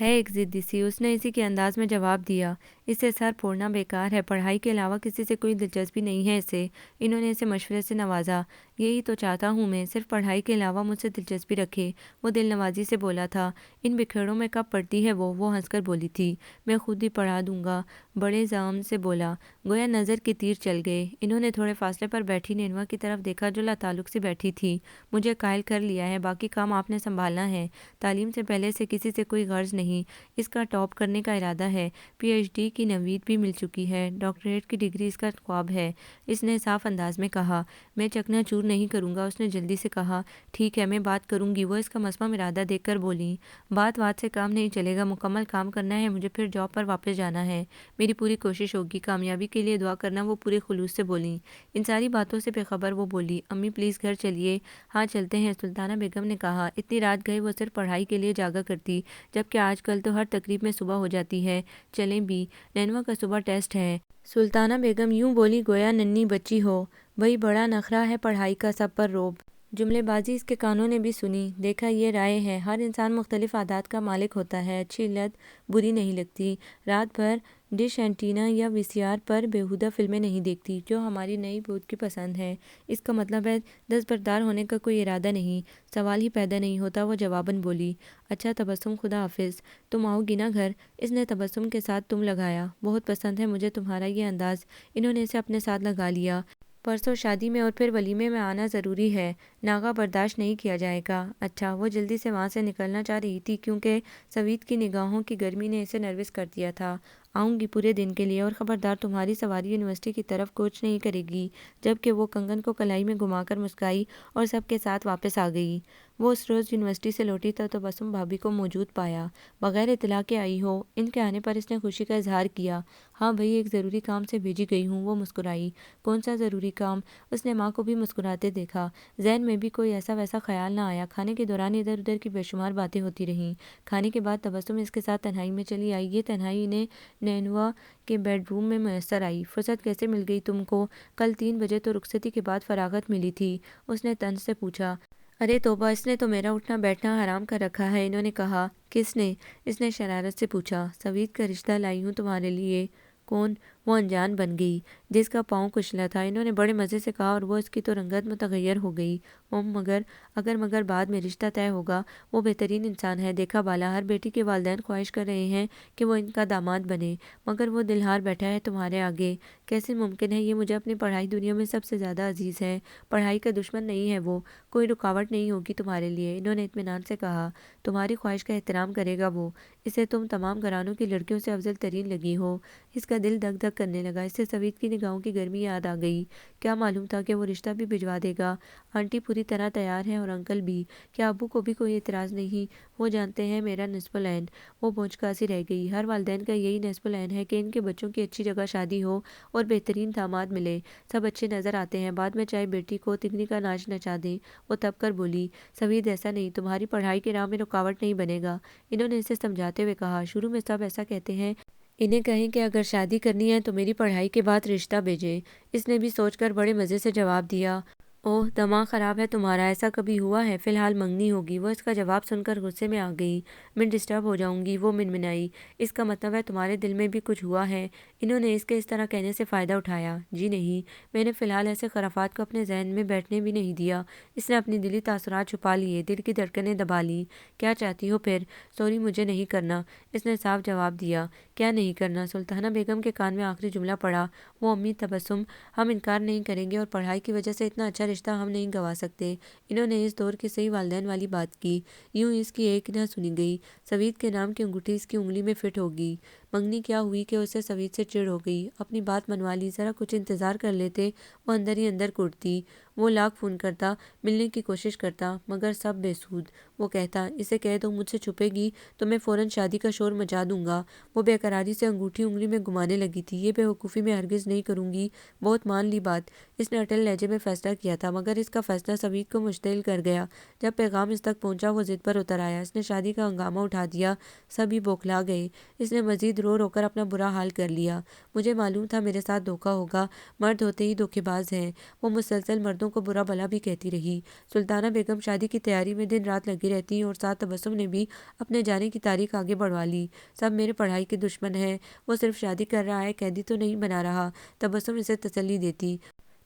ہے ایک ضدی سی، اس نے اسی کے انداز میں جواب دیا۔ اسے سر پھوڑنا بیکار ہے، پڑھائی کے علاوہ کسی سے کوئی دلچسپی نہیں ہے اسے۔ انہوں نے اسے مشورے سے نوازا۔ یہی تو چاہتا ہوں میں، صرف پڑھائی کے علاوہ مجھ سے دلچسپی رکھے۔ وہ دل نوازی سے بولا تھا۔ ان بکھیڑوں میں کب پڑتی ہے وہ ہنس کر بولی تھی۔ میں خود ہی پڑھا دوں گا، بڑے زعم سے بولا، گویا نظر کے تیر چل گئے۔ انہوں نے تھوڑے فاصلے پر بیٹھی نینوا کی طرف دیکھا جو لاتعلق سی بیٹھی تھی۔ مجھے قائل کر لیا ہے، باقی کام آپ نے سنبھالنا ہے۔ تعلیم سے پہلے سے کسی سے کوئی غرض نہیں، اس کا ٹاپ کرنے کا ارادہ ہے۔ پی ایچ ڈی کی نوید بھی مل چکی ہے، ڈاکٹریٹ کی ڈگری اس کا خواب ہے۔ اس نے صاف انداز میں کہا۔ میں چکنا چور نہیں کروں گا، اس نے جلدی سے کہا۔ ٹھیک ہے، میں بات کروں گی، وہ اس کا مصمم ارادہ دیکھ کر بولیں۔ بات سے کام نہیں چلے گا، مکمل کام کرنا ہے مجھے، پھر جاب پر واپس جانا ہے۔ میری پوری کوشش ہوگی، کامیابی کے لیے دعا کرنا، وہ پورے خلوص سے بولیں۔ ان ساری باتوں سے بے خبر وہ بولی، امی پلیز گھر چلیے۔ ہاں چلتے ہیں، سلطانہ بیگم نے کہا۔ اتنی رات گئے وہ صرف پڑھائی کے لیے جاگا کرتی، جبکہ آج کل تو ہر تقریب میں صبح ہو جاتی ہے۔ چلیں بھی، نینوا کا صبح ٹیسٹ ہے۔ سلطانہ بیگم یوں بولی گویا ننھی بچی ہو۔ بھئی بڑا نخرہ ہے پڑھائی کا، سب پر روب۔ جملے بازی اس کے کانوں نے بھی سنی۔ دیکھا یہ رائے ہے، ہر انسان مختلف عادات کا مالک ہوتا ہے، اچھی لت بری نہیں لگتی۔ رات بھر ڈش اینٹینا یا وی سی آر پر بیہودہ فلمیں نہیں دیکھتی جو ہماری نئی بود کی پسند ہے۔ اس کا مطلب ہے دستبردار ہونے کا کوئی ارادہ نہیں، سوال ہی پیدا نہیں ہوتا۔ وہ جواباً بولی، اچھا تبسم، خدا حافظ، تم آؤ گی نا گھر؟ اس نے تبسم کے ساتھ تم لگایا۔ بہت پسند ہے مجھے تمہارا یہ انداز۔ انہوں نے اسے اپنے ساتھ لگا لیا۔ پرسوں شادی میں اور پھر ولیمے میں آنا ضروری ہے، ناغہ برداشت نہیں کیا جائے گا۔ اچھا۔ وہ جلدی سے وہاں سے نکلنا چاہ رہی تھی کیونکہ سوید کی نگاہوں کی گرمی نے اسے نروس کر دیا تھا۔ آؤں گی پورے دن کے لیے، اور خبردار تمہاری سواری یونیورسٹی کی طرف کوچ نہیں کرے گی۔ جبکہ وہ کنگن کو کلائی میں گھما کر مسکرائی اور سب کے ساتھ واپس آ گئی۔ وہ اس روز یونیورسٹی سے لوٹی تو تبسم بھابھی کو موجود پایا، بغیر اطلاع کے آئی ہو۔ ان کے آنے پر اس نے خوشی کا اظہار کیا۔ ہاں بھئی، ایک ضروری کام سے بھیجی گئی ہوں۔ وہ مسکرائی۔ کون سا ضروری کام؟ اس نے ماں کو بھی مسکراتے دیکھا۔ ذہن میں بھی کوئی ایسا ویسا خیال نہ آیا۔ کھانے کے دوران ادھر ادھر کی بے شمار باتیں ہوتی رہیں۔ کھانے کے بعد تبسم اس کے ساتھ تنہائی میں چلی آئی۔ یہ تنہائی انہیں نینوا کے بیڈ روم میں میسر آئی۔ فرصت کیسے مل گئی تم کو؟ کل 3 بجے تو رخصتی کے بعد فراغت ملی تھی، اس نے طنز سے پوچھا۔ ارے توبہ، اس نے تو میرا اٹھنا بیٹھنا حرام کر رکھا ہے، انہوں نے کہا۔ کس نے؟ اس نے شرارت سے پوچھا۔ سوید کا رشتہ لائی ہوں تمہارے لیے۔ کون؟ وہ انجان بن گئی جس کا پاؤں کچلا تھا، انہوں نے بڑے مزے سے کہا، اور وہ اس کی تو رنگت متغیر ہو گئی۔ مگر بعد میں رشتہ طے ہوگا۔ وہ بہترین انسان ہے، دیکھا بالا، ہر بیٹی کے والدین خواہش کر رہے ہیں کہ وہ ان کا داماد بنے، مگر وہ دل ہار بیٹھا ہے تمہارے آگے۔ کیسے ممکن ہے؟ یہ مجھے اپنی پڑھائی دنیا میں سب سے زیادہ عزیز ہے۔ پڑھائی کا دشمن نہیں ہے وہ، کوئی رکاوٹ نہیں ہوگی تمہارے لیے، انہوں نے اطمینان سے کہا۔ تمہاری خواہش کا احترام کرے گا وہ، اسے تم تمام گھرانوں کی لڑکیوں سے افضل ترین لگی ہو۔ اس کا دل دھک دھک کرنے لگا۔ اس سے سوید کی نگاہوں کی گرمی یاد آ گئی۔ کیا معلوم تھا کہ وہ رشتہ بھی بھجوا دے گا؟ آنٹی پوری طرح تیار ہیں اور انکل بھی۔ کیا ابو کو بھی کوئی اعتراض نہیں؟ وہ جانتے ہیں میرا نصف العین۔ وہ بونچکا سی رہ گئی۔ ہر والدین کا یہی نصف العین ہے کہ ان کے بچوں کی اچھی جگہ شادی ہو اور بہترین داماد ملے، سب اچھے نظر آتے ہیں، بعد میں چاہے بیٹی کو تگنی کا ناچ نچا دیں۔ وہ تب کر بولی، سوید ایسا نہیں، تمہاری پڑھائی کی راہ میں رکاوٹ نہیں بنے گا، انہوں نے اسے سمجھاتے ہوئے کہا۔ شروع میں سب ایسا کہتے ہیں، انہیں کہیں کہ اگر شادی کرنی ہے تو میری پڑھائی کے بعد رشتہ بھیجیں۔ اس نے بھی سوچ کر بڑے مزے سے جواب دیا، اوہ دماغ خراب ہے تمہارا، ایسا کبھی ہوا ہے؟ فی الحال منگنی ہوگی۔ وہ اس کا جواب سن کر غصے میں آ گئی۔ میں ڈسٹرب ہو جاؤں گی، وہ منمنائی۔ اس کا مطلب ہے تمہارے دل میں بھی کچھ ہوا ہے؟ انہوں نے اس کے اس طرح کہنے سے فائدہ اٹھایا۔ جی نہیں، میں نے فی الحال ایسے خرافات کو اپنے ذہن میں بیٹھنے بھی نہیں دیا۔ اس نے اپنی دلی تاثرات چھپا لیے، دل کی دھڑکنیں دبا لی۔ کیا چاہتی ہو پھر؟ سوری، مجھے نہیں کرنا، اس نے صاف جواب دیا۔ کیا نہیں کرنا؟ سلطانہ بیگم کے کان میں آخری جملہ پڑا۔ وہ امی تبسم، ہم انکار نہیں کریں گے، اور پڑھائی کی وجہ سے اتنا اچھا رشتہ ہم نہیں گنوا سکتے، انہوں نے اس دور کے صحیح والدین والی بات کی۔ یوں اس کی ایک نہ سنی گئی۔ سوید کے نام کی انگوٹھی اس کی انگلی میں فٹ ہوگی۔ منگنی کیا ہوئی کہ اسے سوید سے چڑ ہو گئی۔ اپنی بات منوا لی، ذرا کچھ انتظار کر لیتے۔ وہ اندر ہی اندر کڑتی۔ وہ لاکھ فون کرتا، ملنے کی کوشش کرتا، مگر سب بے سود۔ وہ کہتا، اسے کہہ دو مجھ سے چھپے گی تو میں فوراً شادی کا شور مچا دوں گا۔ وہ بے قراری سے انگوٹھی انگلی میں گھمانے لگی تھی۔ یہ بے وقوفی میں ہرگز نہیں کروں گی، بہت مان لی بات، اس نے اٹل لہجے میں فیصلہ کیا تھا، مگر اس کا فیصلہ سوید کو مشتعل کر گیا۔ جب پیغام اس تک پہنچا وہ ضد پر اتر آیا۔ اس نے شادی کا ہنگامہ اٹھا دیا، سب ہی بوکھلا گئے۔ اس نے مزید رو رو کر اپنا برا حال کر لیا۔ مجھے معلوم تھا میرے ساتھ دھوکہ ہوگا، مرد ہوتے ہی دھوکے باز ہیں۔ وہ مسلسل مردوں کو برا بھلا بھی کہتی رہی۔ سلطانہ بیگم شادی کی تیاری میں دن رات لگی رہتی اور ساتھ تبسم نے بھی اپنے جانے کی تاریخ آگے بڑھوا لی۔ سب میرے پڑھائی کے دشمن ہیں، وہ صرف شادی کر رہا ہے، قیدی تو نہیں بنا رہا، تبسم اسے تسلی دیتی۔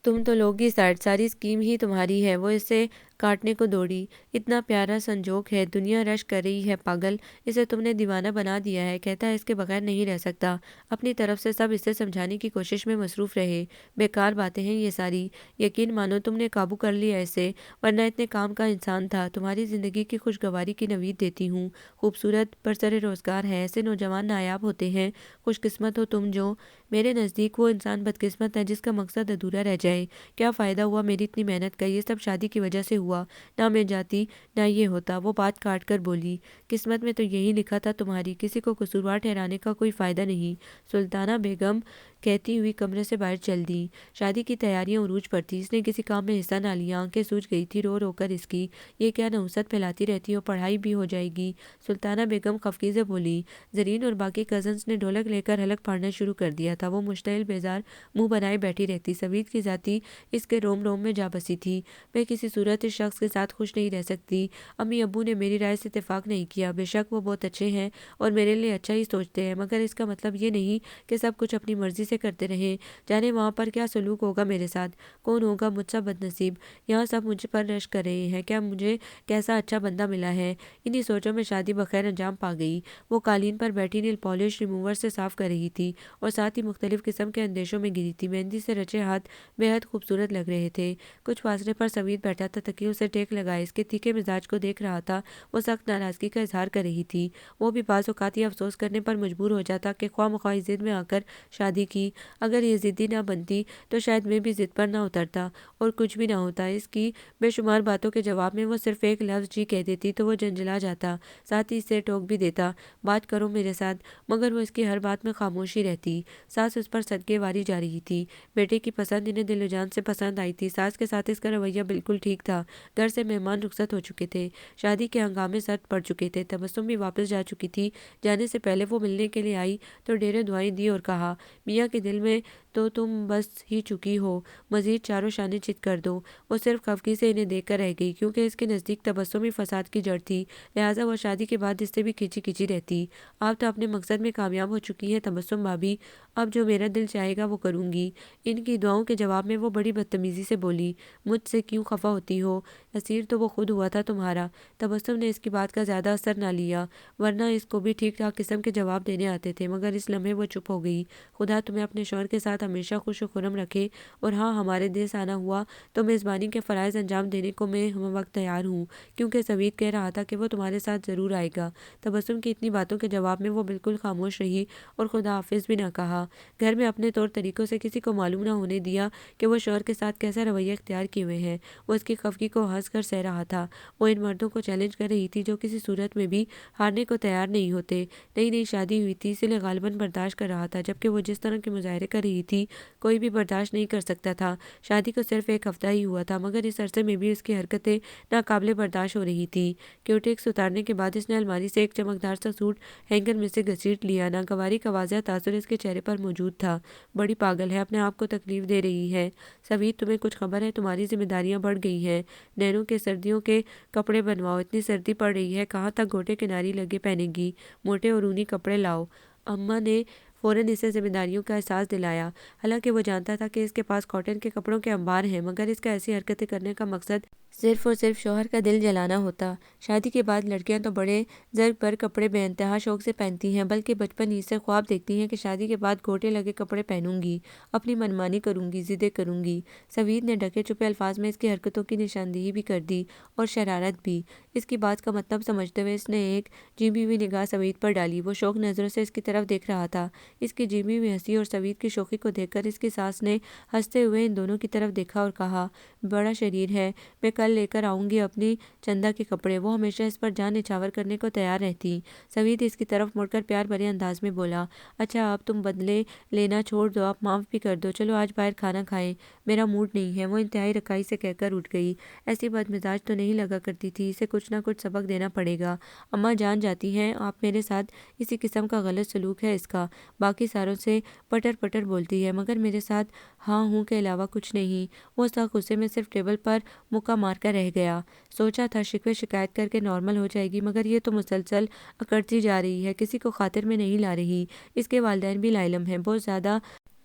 تم تو لوگ ہی سائڈ، ساری اسکیم ہی تمہاری ہے۔ وہ اسے کاٹنے کو دوڑی۔ اتنا پیارا سنجوگ ہے، دنیا رش کر رہی ہے، پاگل، اسے تم نے دیوانہ بنا دیا ہے، کہتا ہے اس کے بغیر نہیں رہ سکتا۔ اپنی طرف سے سب اسے سمجھانے کی کوشش میں مصروف رہے۔ بیکار باتیں ہیں یہ ساری، یقین مانو تم نے قابو کر لیا اسے، ورنہ اتنے کام کا انسان تھا۔ تمہاری زندگی کی خوشگواری کی نوید دیتی ہوں۔ خوبصورت، برسر روزگار ہے، ایسے نوجوان نایاب ہوتے ہیں، خوش قسمت ہو تم جو۔ میرے نزدیک وہ انسان بدقسمت ہے جس کا مقصد ادھورا رہ جائے۔ کیا فائدہ ہوا میری اتنی محنت کا؟ یہ سب شادی کی وجہ سے ہوا، نہ میں جاتی نہ یہ ہوتا۔ وہ بات کاٹ کر بولی، قسمت میں تو یہی لکھا تھا تمہاری، کسی کو قصوروار ٹھہرانے کا کوئی فائدہ نہیں۔ سلطانہ بیگم کہتی ہوئی کمرے سے باہر چل دی۔ شادی کی تیاریاں عروج پر تھی، اس نے کسی کام میں حصہ نہ لیا، آنکھیں سوج گئی تھی رو رو کر اس کی۔ یہ کیا نحوست پھیلاتی رہتی ہو، پڑھائی بھی ہو جائے گی۔ سلطانہ بیگم خفگی سے بولی۔ زرین اور باقی کزنز نے ڈھولک لے کر حلق پھاڑنا شروع کر دیا تھا۔ وہ مشتعل بیزار منہ بنائے بیٹھی رہتی۔ سوید کی ذاتی اس کے روم روم میں جا بسی تھی۔ میں کسی صورت اس شخص کے ساتھ خوش نہیں رہ سکتی۔ امی ابو نے میری رائے سے اتفاق نہیں کیا۔ بے شک وہ بہت اچھے ہیں اور میرے لیے اچھا ہی سوچتے ہیں، مگر اس کا مطلب یہ نہیں کہ سب کچھ اپنی مرضی سے کرتے رہیں۔ جانے وہاں پر کیا سلوک ہوگا میرے ساتھ، کون ہوگا مجھ سا بد نصیب۔ یہاں سب مجھ پر رشک کر رہے ہیں، کیا مجھے کیسا اچھا بندہ ملا ہے۔ انہی سوچوں میں شادی بخیر انجام پا گئی۔ وہ قالین پر بیٹھی نیل پالش ریموور سے صاف کر رہی تھی اور ساتھ ہی مختلف قسم کے اندیشوں میں گری تھی۔ مہندی سے رچے ہاتھ بے حد خوبصورت لگ رہے تھے۔ کچھ فاصلے پر سوید بیٹھا تھا، تکیے سے ٹیک لگائے اس کے تیکھے مزاج کو دیکھ رہا تھا۔ وہ سخت ناراضگی کا اظہار کر رہی تھی۔ وہ بھی بعض اوقات یہ افسوس کرنے پر مجبور ہو جاتا کہ خواہ مخواہ ضد میں آ کر شادی کی۔ اگر یہ ضدی نہ بنتی تو شاید میں بھی ضد پر نہ اترتا اور کچھ بھی نہ ہوتا۔ اس کی بے شمار باتوں کے جواب میں وہ صرف ایک لفظ جی کہہ دیتی تو وہ جھنجھلا جاتا، ساتھ ہی اسے ٹوک بھی دیتا، بات کرو میرے ساتھ، مگر وہ اس کی ہر بات میں خاموشی رہتی۔ ساس اس پر صدقے واری جا رہی تھی۔ بیٹے کی پسند انہیں دل و جان سے پسند آئی تھی۔ ساس کے ساتھ اس کا رویہ بالکل ٹھیک تھا۔ گھر سے مہمان رخصت ہو چکے تھے، شادی کے ہنگامے سرد پڑ چکے تھے، تبسم بھی واپس جا چکی تھی۔ جانے سے پہلے وہ ملنے کے لیے آئی تو ڈھیروں دعائیں دی اور کہا، میاں کے دل میں تو تم بس ہی چکی ہو، مزید چاروں شانے چت کر دو۔ وہ صرف خفگی سے انہیں دیکھ کر رہ گئی، کیونکہ اس کے نزدیک تبسم ہی فساد کی جڑ تھی، لہٰذا وہ شادی کے بعد اس سے بھی کھچی کھچی رہتی۔ آپ تو اپنے مقصد میں کامیاب ہو چکی ہیں تبسم بھابی، اب جو میرا دل چاہے گا وہ کروں گی۔ ان کی دعاؤں کے جواب میں وہ بڑی بدتمیزی سے بولی، مجھ سے کیوں خفا ہوتی ہو، اسیر تو وہ خود ہوا تھا تمہارا۔ تبسم نے اس کی بات کا زیادہ اثر نہ لیا، ورنہ اس کو بھی ٹھیک ٹھاک قسم کے جواب دینے آتے تھے، مگر اس لمحے وہ چپ ہو گئی۔ خدا تمہیں اپنے شوہر کے ساتھ ہمیشہ خوش و خرم رکھے، اور ہاں، ہمارے دیس آنا ہوا تو میزبانی کے فرائض انجام دینے کو میں ہم وقت تیار ہوں، کیونکہ سوید کہہ رہا تھا کہ وہ تمہارے ساتھ ضرور آئے گا۔ تبسم کی اتنی باتوں کے جواب میں وہ بالکل خاموش رہی اور خدا حافظ بھی نہ کہا۔ گھر میں اپنے طور طریقوں سے کسی کو معلوم نہ ہونے دیا کہ وہ شوہر کے ساتھ کیسا رویہ اختیار کیے ہوئے ہیں۔ وہ اس کی خفگی کو ہنس کر سہ رہا تھا۔ وہ ان مردوں کو چیلنج کر رہی تھی جو کسی صورت میں بھی ہارنے کو تیار نہیں ہوتے۔ نئی نئی شادی ہوئی تھی، اس لیے غالباً برداشت کر رہا تھا، جبکہ وہ جس طرح کے مظاہرے کر رہی تھی کوئی بھی برداشت نہیں کر سکتا تھا۔ شادی کو صرف ایک ہفتہ ہی ہوا تھا، مگر اس عرصے میں بھی اس کی حرکتیں ناقابل برداشت ہو رہی تھی۔ کیوٹیکس اتارنے کے بعد اس نے الماری سے ایک چمکدار سا سوٹ ہینگر میں سے گھسیٹ لیا۔ ناگواری کا واضح تاثر اس کے چہرے پر موجود تھا۔ بڑی پاگل ہے، اپنے آپ کو تکلیف دے رہی ہے۔ سوید، تمہیں کچھ خبر ہے؟ تمہاری ذمہ داریاں بڑھ گئی ہیں۔ نینوں کے سردیوں کے کپڑے بنواؤ، اتنی سردی پڑ رہی ہے، کہاں تک گھوٹے کناری لگے پہنے گی، موٹے اور اونی کپڑے لاؤ۔ اماں نے فوراً اسے ذمہ داریوں کا احساس دلایا۔ حالانکہ وہ جانتا تھا کہ اس کے پاس کاٹن کے کپڑوں کے انبار ہیں، مگر اس کا ایسی حرکتیں کرنے کا مقصد صرف اور صرف شوہر کا دل جلانا ہوتا۔ شادی کے بعد لڑکیاں تو بڑے زرق پر کپڑے بے انتہا شوق سے پہنتی ہیں، بلکہ بچپن ہی سے خواب دیکھتی ہیں کہ شادی کے بعد گھوٹے لگے کپڑے پہنوں گی، اپنی منمانی کروں گی، ضدیں کروں گی۔ سوید نے ڈھکے چھپے الفاظ میں اس کی حرکتوں کی نشاندہی بھی کر دی، اور شرارت بھی۔ اس کی بات کا مطلب سمجھتے ہوئے اس نے ایک جھیمی ہوئی نگاہ سوید پر ڈالی۔ وہ شوق نظروں سے اس کی طرف دیکھ رہا تھا۔ اس کی جھیمی ہوئی ہنسی اور سوید کی شوخی کو دیکھ کر اس کی ساس نے ہنستے ہوئے ان دونوں کی طرف دیکھا اور کہا، بڑا شریر ہے، میں کل لے کر آؤں گی اپنی چندہ کے کپڑے۔ وہ ہمیشہ اس پر جان نچھاور کرنے کو تیار رہتی۔ سوید اس کی طرف مڑ کر پیار بھرے انداز میں بولا، اچھا اب تم بدلے لینا چھوڑ دو، اب معاف بھی کر دو، چلو آج باہر کھانا کھائیں، میرا موڈ نہیں ہے۔ وہ انتہائی رکائی سے کہہ کر اٹھ گئی۔ ایسی بدمزاج تو نہیں لگا کرتی تھی، اسے کچھ نہ کچھ سبق دینا پڑے گا۔ اماں جان جاتی ہیں آپ میرے ساتھ اسی قسم کا غلط سلوک ہے اس کا، باقی ساروں سے پٹر پٹر بولتی ہے، مگر میرے ساتھ ہاں ہوں کے علاوہ کچھ نہیں۔ وہ سخت غصے میں صرف ٹیبل پر مکہ مار کر رہ گیا۔ سوچا تھا شکوے شکایت کر کے نارمل ہو جائے گی، مگر یہ تو مسلسل اکڑتی جا رہی ہے، کسی کو خاطر میں نہیں لا رہی۔ اس کے والدین بھی لاعلم ہیں، بہت زیادہ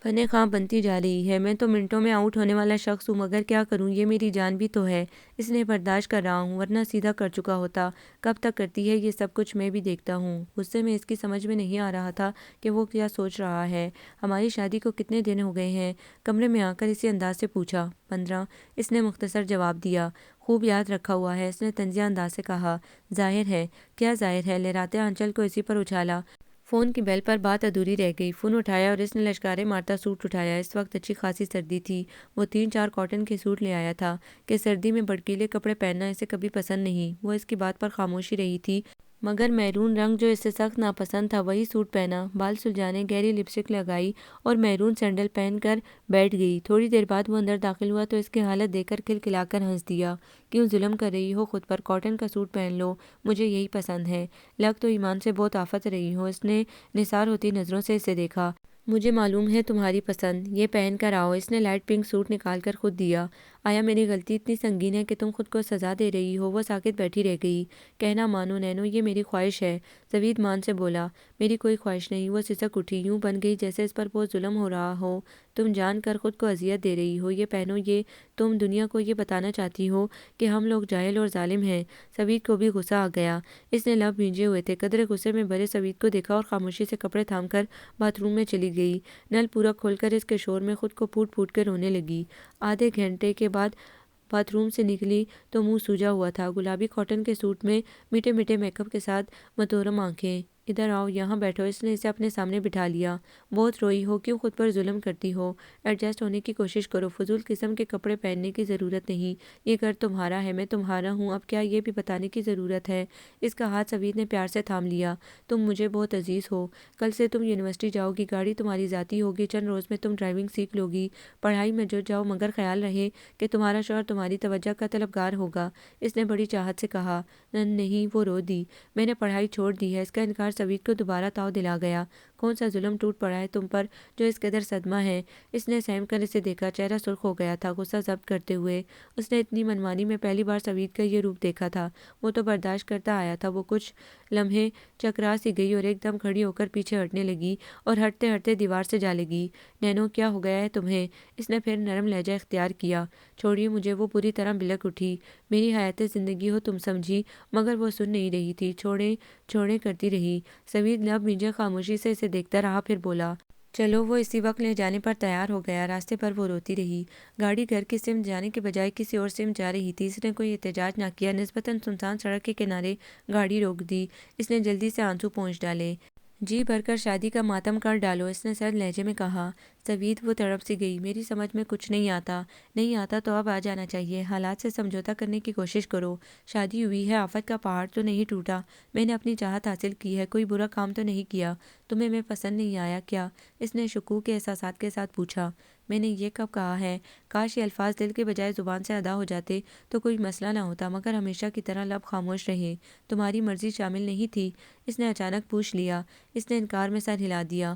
فن خواہ بنتی جا رہی ہے۔ میں تو منٹوں میں آؤٹ ہونے والا شخص ہوں، مگر کیا کروں، یہ میری جان بھی تو ہے، اس لیے برداشت کر رہا ہوں، ورنہ سیدھا کر چکا ہوتا۔ کب تک کرتی ہے یہ سب کچھ میں بھی دیکھتا ہوں۔ غصے میں اس کی سمجھ میں نہیں آ رہا تھا کہ وہ کیا سوچ رہا ہے۔ ہماری شادی کو کتنے دن ہو گئے ہیں؟ کمرے میں آ کر اسی انداز سے پوچھا۔ 15۔ اس نے مختصر جواب دیا۔ خوب یاد رکھا ہوا ہے، اس نے طنزیہ انداز سے کہا۔ ظاہر ہے۔ کیا ظاہر ہے؟ لہراتے آنچل کو اسی پر اچھالا۔ فون کی بیل پر بات ادھوری رہ گئی۔ فون اٹھایا اور اس نے لشکارے مارتا سوٹ اٹھایا۔ اس وقت اچھی خاصی سردی تھی۔ وہ 3-4 کاٹن کے سوٹ لے آیا تھا کہ سردی میں بھڑکیلے کپڑے پہننا اسے کبھی پسند نہیں۔ وہ اس کی بات پر خاموشی رہی تھی۔ مگر میرون رنگ جو اسے سخت ناپسند تھا وہی سوٹ پہنا، بال سلجھانے، گہری لپسٹک لگائی اور میرون سینڈل پہن کر بیٹھ گئی۔ تھوڑی دیر بعد وہ اندر داخل ہوا تو اس کی حالت دیکھ کر کھلکھلا کر ہنس دیا۔ کیوں ظلم کر رہی ہو خود پر؟ کاٹن کا سوٹ پہن لو، مجھے یہی پسند ہے۔ لگ تو ایمان سے بہت آفت رہی ہو۔ اس نے نثار ہوتی نظروں سے اسے دیکھا۔ مجھے معلوم ہے تمہاری پسند، یہ پہن کر آؤ۔ اس نے لائٹ پنک سوٹ نکال کر خود دیا۔ آیا میری غلطی اتنی سنگین ہے کہ تم خود کو سزا دے رہی ہو؟ وہ ساکت بیٹھی رہ گئی۔ کہنا مانو نینو، یہ میری خواہش ہے، زوید مان سے بولا۔ میری کوئی خواہش نہیں، وہ سسک اٹھی، یوں بن گئی جیسے اس پر بہت ظلم ہو رہا ہو۔ تم جان کر خود کو اذیت دے رہی ہو، یہ پہنو۔ یہ تم دنیا کو یہ بتانا چاہتی ہو کہ ہم لوگ جاہل اور ظالم ہیں؟ زوید کو بھی غصہ آ گیا۔ اس نے لب بھیجے ہوئے تھے، قدرے غصے میں بھرے زوید کو دیکھا اور خاموشی سے کپڑے تھام کر باتھ روم میں چلی گئی۔ نل پورا کھول کر اس کے شور میں خود کو پھوٹ پھوٹ کے رونے لگی۔ آدھے گھنٹے کے بعد باتھ روم سے نکلی تو منہ سوجا ہوا تھا، گلابی کاٹن کے سوٹ میں، میٹھے میٹھے میک اپ کے ساتھ، متورم آنکھیں۔ ادھر آؤ، یہاں بیٹھو۔ اس نے اسے اپنے سامنے بٹھا لیا۔ بہت روئی ہو، کیوں خود پر ظلم کرتی ہو؟ ایڈجسٹ ہونے کی کوشش کرو، فضول قسم کے کپڑے پہننے کی ضرورت نہیں۔ یہ گھر تمہارا ہے، میں تمہارا ہوں، اب کیا یہ بھی بتانے کی ضرورت ہے؟ اس کا ہاتھ زوید نے پیار سے تھام لیا۔ تم مجھے بہت عزیز ہو۔ کل سے تم یونیورسٹی جاؤ گی، گاڑی تمہاری ذاتی ہوگی، چند روز میں تم ڈرائیونگ سیکھ لو گی، پڑھائی میں جٹ جاؤ، مگر خیال رہے کہ تمہارا شوہر تمہاری توجہ کا طلبگار ہوگا۔ اس نے بڑی چاہت سے کہا۔ نہیں، وہ رو دی۔ میں نے پڑھائی چھوڑ دی ہے۔ اس کا انکار زوید کو دوبارہ تاؤ دلا گیا۔ کون سا ظلم ٹوٹ پڑا ہے تم پر جو اس قدر صدمہ ہے؟ اس نے سہم کر اسے دیکھا، چہرہ سرخ ہو گیا تھا غصہ ضبط کرتے ہوئے۔ اس نے اتنی منمانی میں پہلی بار زوید کا یہ روپ دیکھا تھا۔ وہ تو برداشت کرتا آیا تھا۔ وہ کچھ لمحے چکرا سی گئی اور ایک دم کھڑی ہو کر پیچھے ہٹنے لگی اور ہٹتے ہٹتے دیوار سے جا لگی۔ نینو، کیا ہو گیا ہے تمہیں؟ اس نے پھر نرم لہجہ اختیار کیا۔ چھوڑیے مجھے۔ وہ پوری طرح بلک اٹھی۔ میری حیات زندگی ہو تم، سمجھی؟ مگر وہ سن نہیں رہی تھی، چھوڑیں چھوڑیں کرتی رہی۔ زوید لب بھیجے خاموشی سے اسے دیکھتا رہا، پھر بولا، چلو۔ وہ اسی وقت لے جانے پر تیار ہو گیا۔ راستے پر وہ روتی رہی۔ گاڑی گھر کی سمت جانے کے بجائے کسی اور سمت جا رہی تھی۔ اس نے کوئی احتجاج نہ کیا، نسبتاً سنسان سڑک کے کنارے گاڑی روک دی۔ اس نے جلدی سے آنسو پونچھ ڈالے۔ جی بھر کر شادی کا ماتم کر ڈالو، اس نے سرد لہجے میں کہا۔ زوید، وہ تڑپ سی گئی۔ میری سمجھ میں کچھ نہیں آتا تو اب آ جانا چاہیے۔ حالات سے سمجھوتا کرنے کی کوشش کرو۔ شادی ہوئی ہے، آفت کا پہاڑ تو نہیں ٹوٹا۔ میں نے اپنی چاہت حاصل کی ہے، کوئی برا کام تو نہیں کیا۔ تمہیں میں پسند نہیں آیا کیا؟ اس نے شکوک کے احساسات کے ساتھ پوچھا۔ میں نے یہ کب کہا ہے؟ کاش یہ الفاظ دل کے بجائے زبان سے ادا ہو جاتے تو کوئی مسئلہ نہ ہوتا، مگر ہمیشہ کی طرح لب خاموش رہے۔ تمہاری مرضی شامل نہیں تھی؟ اس نے اچانک پوچھ لیا۔ اس نے انکار میں سر ہلا دیا۔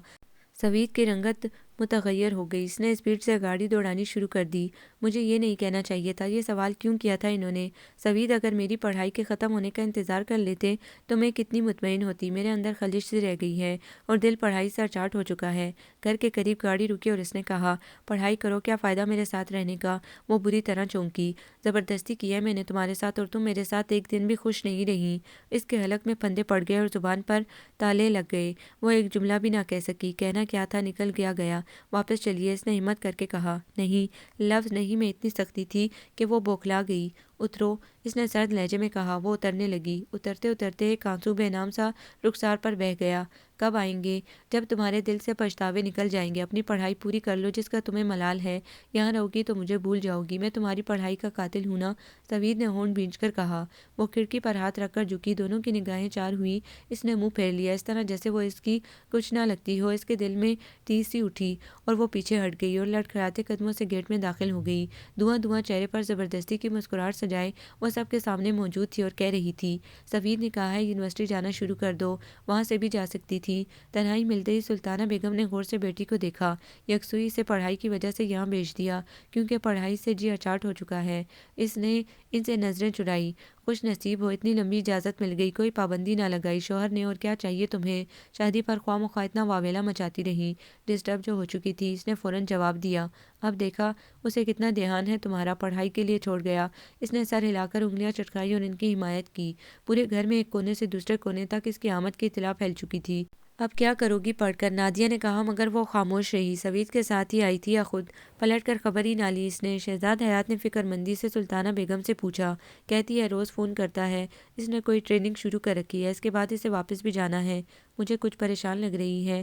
زوید کی رنگت متغیر ہو گئی۔ اس نے اسپیڈ سے گاڑی دوڑانی شروع کر دی۔ مجھے یہ نہیں کہنا چاہیے تھا، یہ سوال کیوں کیا تھا انہوں نے؟ زوید، اگر میری پڑھائی کے ختم ہونے کا انتظار کر لیتے تو میں کتنی مطمئن ہوتی۔ میرے اندر خلش سی رہ گئی ہے اور دل پڑھائی سے اچاٹ ہو چکا ہے۔ گھر کے قریب گاڑی رکی اور اس نے کہا، پڑھائی کرو، کیا فائدہ میرے ساتھ رہنے کا؟ وہ بری طرح چونکی۔ زبردستی کی ہے میں نے تمہارے ساتھ اور تم میرے ساتھ ایک دن بھی خوش نہیں رہی۔ اس کے حلق میں پھندے پڑ گئے اور زبان پر تالے لگ گئے۔ وہ ایک جملہ بھی نہ کہہ سکی۔ کہنا کیا تھا نکل گیا۔ واپس چلیے، اس نے ہمت کر کے کہا۔ نہیں، لفظ نہیں میں اتنی سختی تھی کہ وہ بوکھلا گئی۔ اترو، اس نے سرد لہجے میں کہا۔ وہ اترنے لگی۔ اترتے اترتے ایک آنسو بے نام سا رخسار پر بہہ گیا۔ کب آئیں گے؟ جب تمہارے دل سے پچھتاوے نکل جائیں گے۔ اپنی پڑھائی پوری کر لو جس کا تمہیں ملال ہے۔ یہاں رہو گی تو مجھے بھول جاؤ گی۔ میں تمہاری پڑھائی کا قاتل ہوں نا؟ زوید نے ہونٹ بھینچ کر کہا۔ وہ کھڑکی پر ہاتھ رکھ کر جھکی، دونوں کی نگاہیں چار ہوئیں۔ اس نے منہ پھیر لیا، اس طرح جیسے وہ اس کی کچھ نہ لگتی ہو۔ اس کے دل میں تیز سی اٹھی اور وہ پیچھے ہٹ گئی اور لڑکھڑاتے قدموں سے گیٹ میں داخل ہو گئی۔ دھواں چہرے پر زبردستی کی مسکراہٹ سجائے وہ سب کے سامنے موجود تھی اور کہہ رہی تھی، زوید نے کہا ہے یونیورسٹی جانا شروع کر دو، وہاں سے بھی جا سکتی تھی۔ تنہائی ملتے ہی سلطانہ بیگم نے غور سے بیٹی کو دیکھا۔ یکسوئی سے پڑھائی کی وجہ سے یہاں بھیج دیا، کیونکہ پڑھائی سے جی اچاٹ ہو چکا ہے۔ اس نے ان سے نظریں چرائی۔ خوش نصیب ہو، اتنی لمبی اجازت مل گئی، کوئی پابندی نہ لگائی شوہر نے، اور کیا چاہیے تمہیں؟ شادی پر خواہ مخواہ اتنا واویلا مچاتی رہی۔ ڈسٹرب جو ہو چکی تھی، اس نے فوراً جواب دیا۔ اب دیکھا اسے کتنا دھیان ہے تمہارا، پڑھائی کے لیے چھوڑ گیا۔ اس نے سر ہلا کر انگلیاں چٹکائی اور ان کی حمایت کی۔ پورے گھر میں ایک کونے سے دوسرے کونے تک اس کی آمد کی اطلاع پھیل چکی تھی۔ اب کیا کرو گی پڑھ کر؟ نادیہ نے کہا، مگر وہ خاموش رہی۔ زوید کے ساتھ ہی آئی تھی یا خود؟ پلٹ کر خبر ہی نہ لی اس نے۔ شہزاد حیات نے فکر مندی سے سلطانہ بیگم سے پوچھا۔ کہتی ہے روز فون کرتا ہے، اس نے کوئی ٹریننگ شروع کر رکھی ہے، اس کے بعد اسے واپس بھی جانا ہے۔ مجھے کچھ پریشان لگ رہی ہے،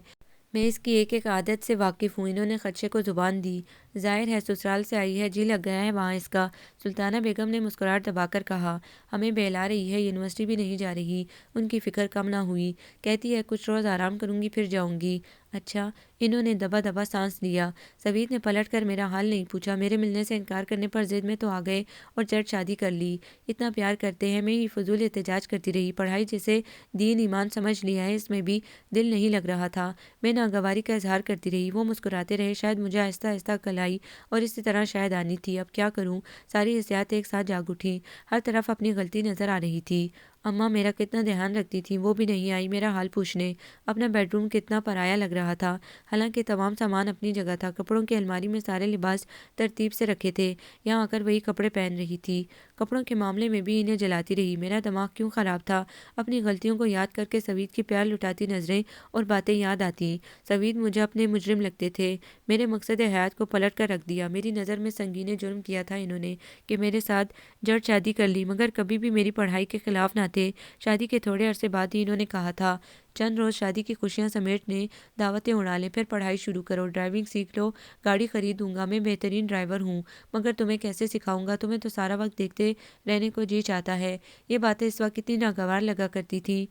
میں اس کی ایک ایک عادت سے واقف ہوں۔ انہوں نے خدشے کو زبان دی۔ ظاہر ہے سسرال سے آئی ہے، جی لگ گیا ہے وہاں اس کا۔ سلطانہ بیگم نے مسکراہٹ دبا کر کہا۔ ہمیں بہلا رہی ہے، یونیورسٹی بھی نہیں جا رہی۔ ان کی فکر کم نہ ہوئی، کہتی ہے کچھ روز آرام کروں گی پھر جاؤں گی۔ اچھا، انہوں نے دبا دبا سانس لیا۔ سوید نے پلٹ کر میرا حال نہیں پوچھا، میرے ملنے سے انکار کرنے پر ضد میں تو آ گئے اور جٹ شادی کر لی۔ اتنا پیار کرتے ہیں، میں ہی فضول احتجاج کرتی رہی۔ پڑھائی جسے دین ایمان سمجھ لیا ہے، اس میں بھی دل نہیں لگ رہا تھا۔ میں ناگواری کا اظہار کرتی رہی، وہ مسکراتے رہے۔ شاید مجھے آہستہ آہستہ عقل آئی اور اسی طرح شاید آنی تھی۔ اب کیا کروں؟ ساری حسیات ایک ساتھ جاگ اٹھی، ہر طرف اپنی غلطی نظر آ رہی تھی۔ اماں میرا کتنا دھیان رکھتی تھیں، وہ بھی نہیں آئی میرا حال پوچھنے۔ اپنا بیڈ روم کتنا پرایا لگ رہا تھا، حالانکہ تمام سامان اپنی جگہ تھا۔ کپڑوں کی الماری میں سارے لباس ترتیب سے رکھے تھے، یہاں آ کر وہی کپڑے پہن رہی تھی۔ کپڑوں کے معاملے میں بھی انہیں جلاتی رہی۔ میرا دماغ کیوں خراب تھا؟ اپنی غلطیوں کو یاد کر کے سوید کی پیار لٹاتی نظریں اور باتیں یاد آتی۔ سوید مجھے اپنے مجرم لگتے تھے۔ میرے مقصد حیات کو پلٹ کر رکھ دیا۔ میری نظر میں سنگین جرم کیا تھا انہوں نے کہ میرے ساتھ جٹ شادی کر لی، مگر کبھی بھی میری پڑھائی کے خلاف نہ تھے۔ شادی کے تھوڑے عرصے بعد ہی انہوں نے کہا تھا، چند روز شادی کی خوشیاں سمیٹنے، دعوتیں اڑا لیں، پھر پڑھائی شروع کرو، ڈرائیونگ سیکھ لو، گاڑی خرید دوں گا، میں بہترین ڈرائیور ہوں، مگر تمہیں کیسے سکھاؤں گا؟ تمہیں تو سارا وقت دیکھتے رہنے کو جی چاہتا ہے۔ یہ باتیں اس وقت کتنی ناگوار لگا کرتی تھی۔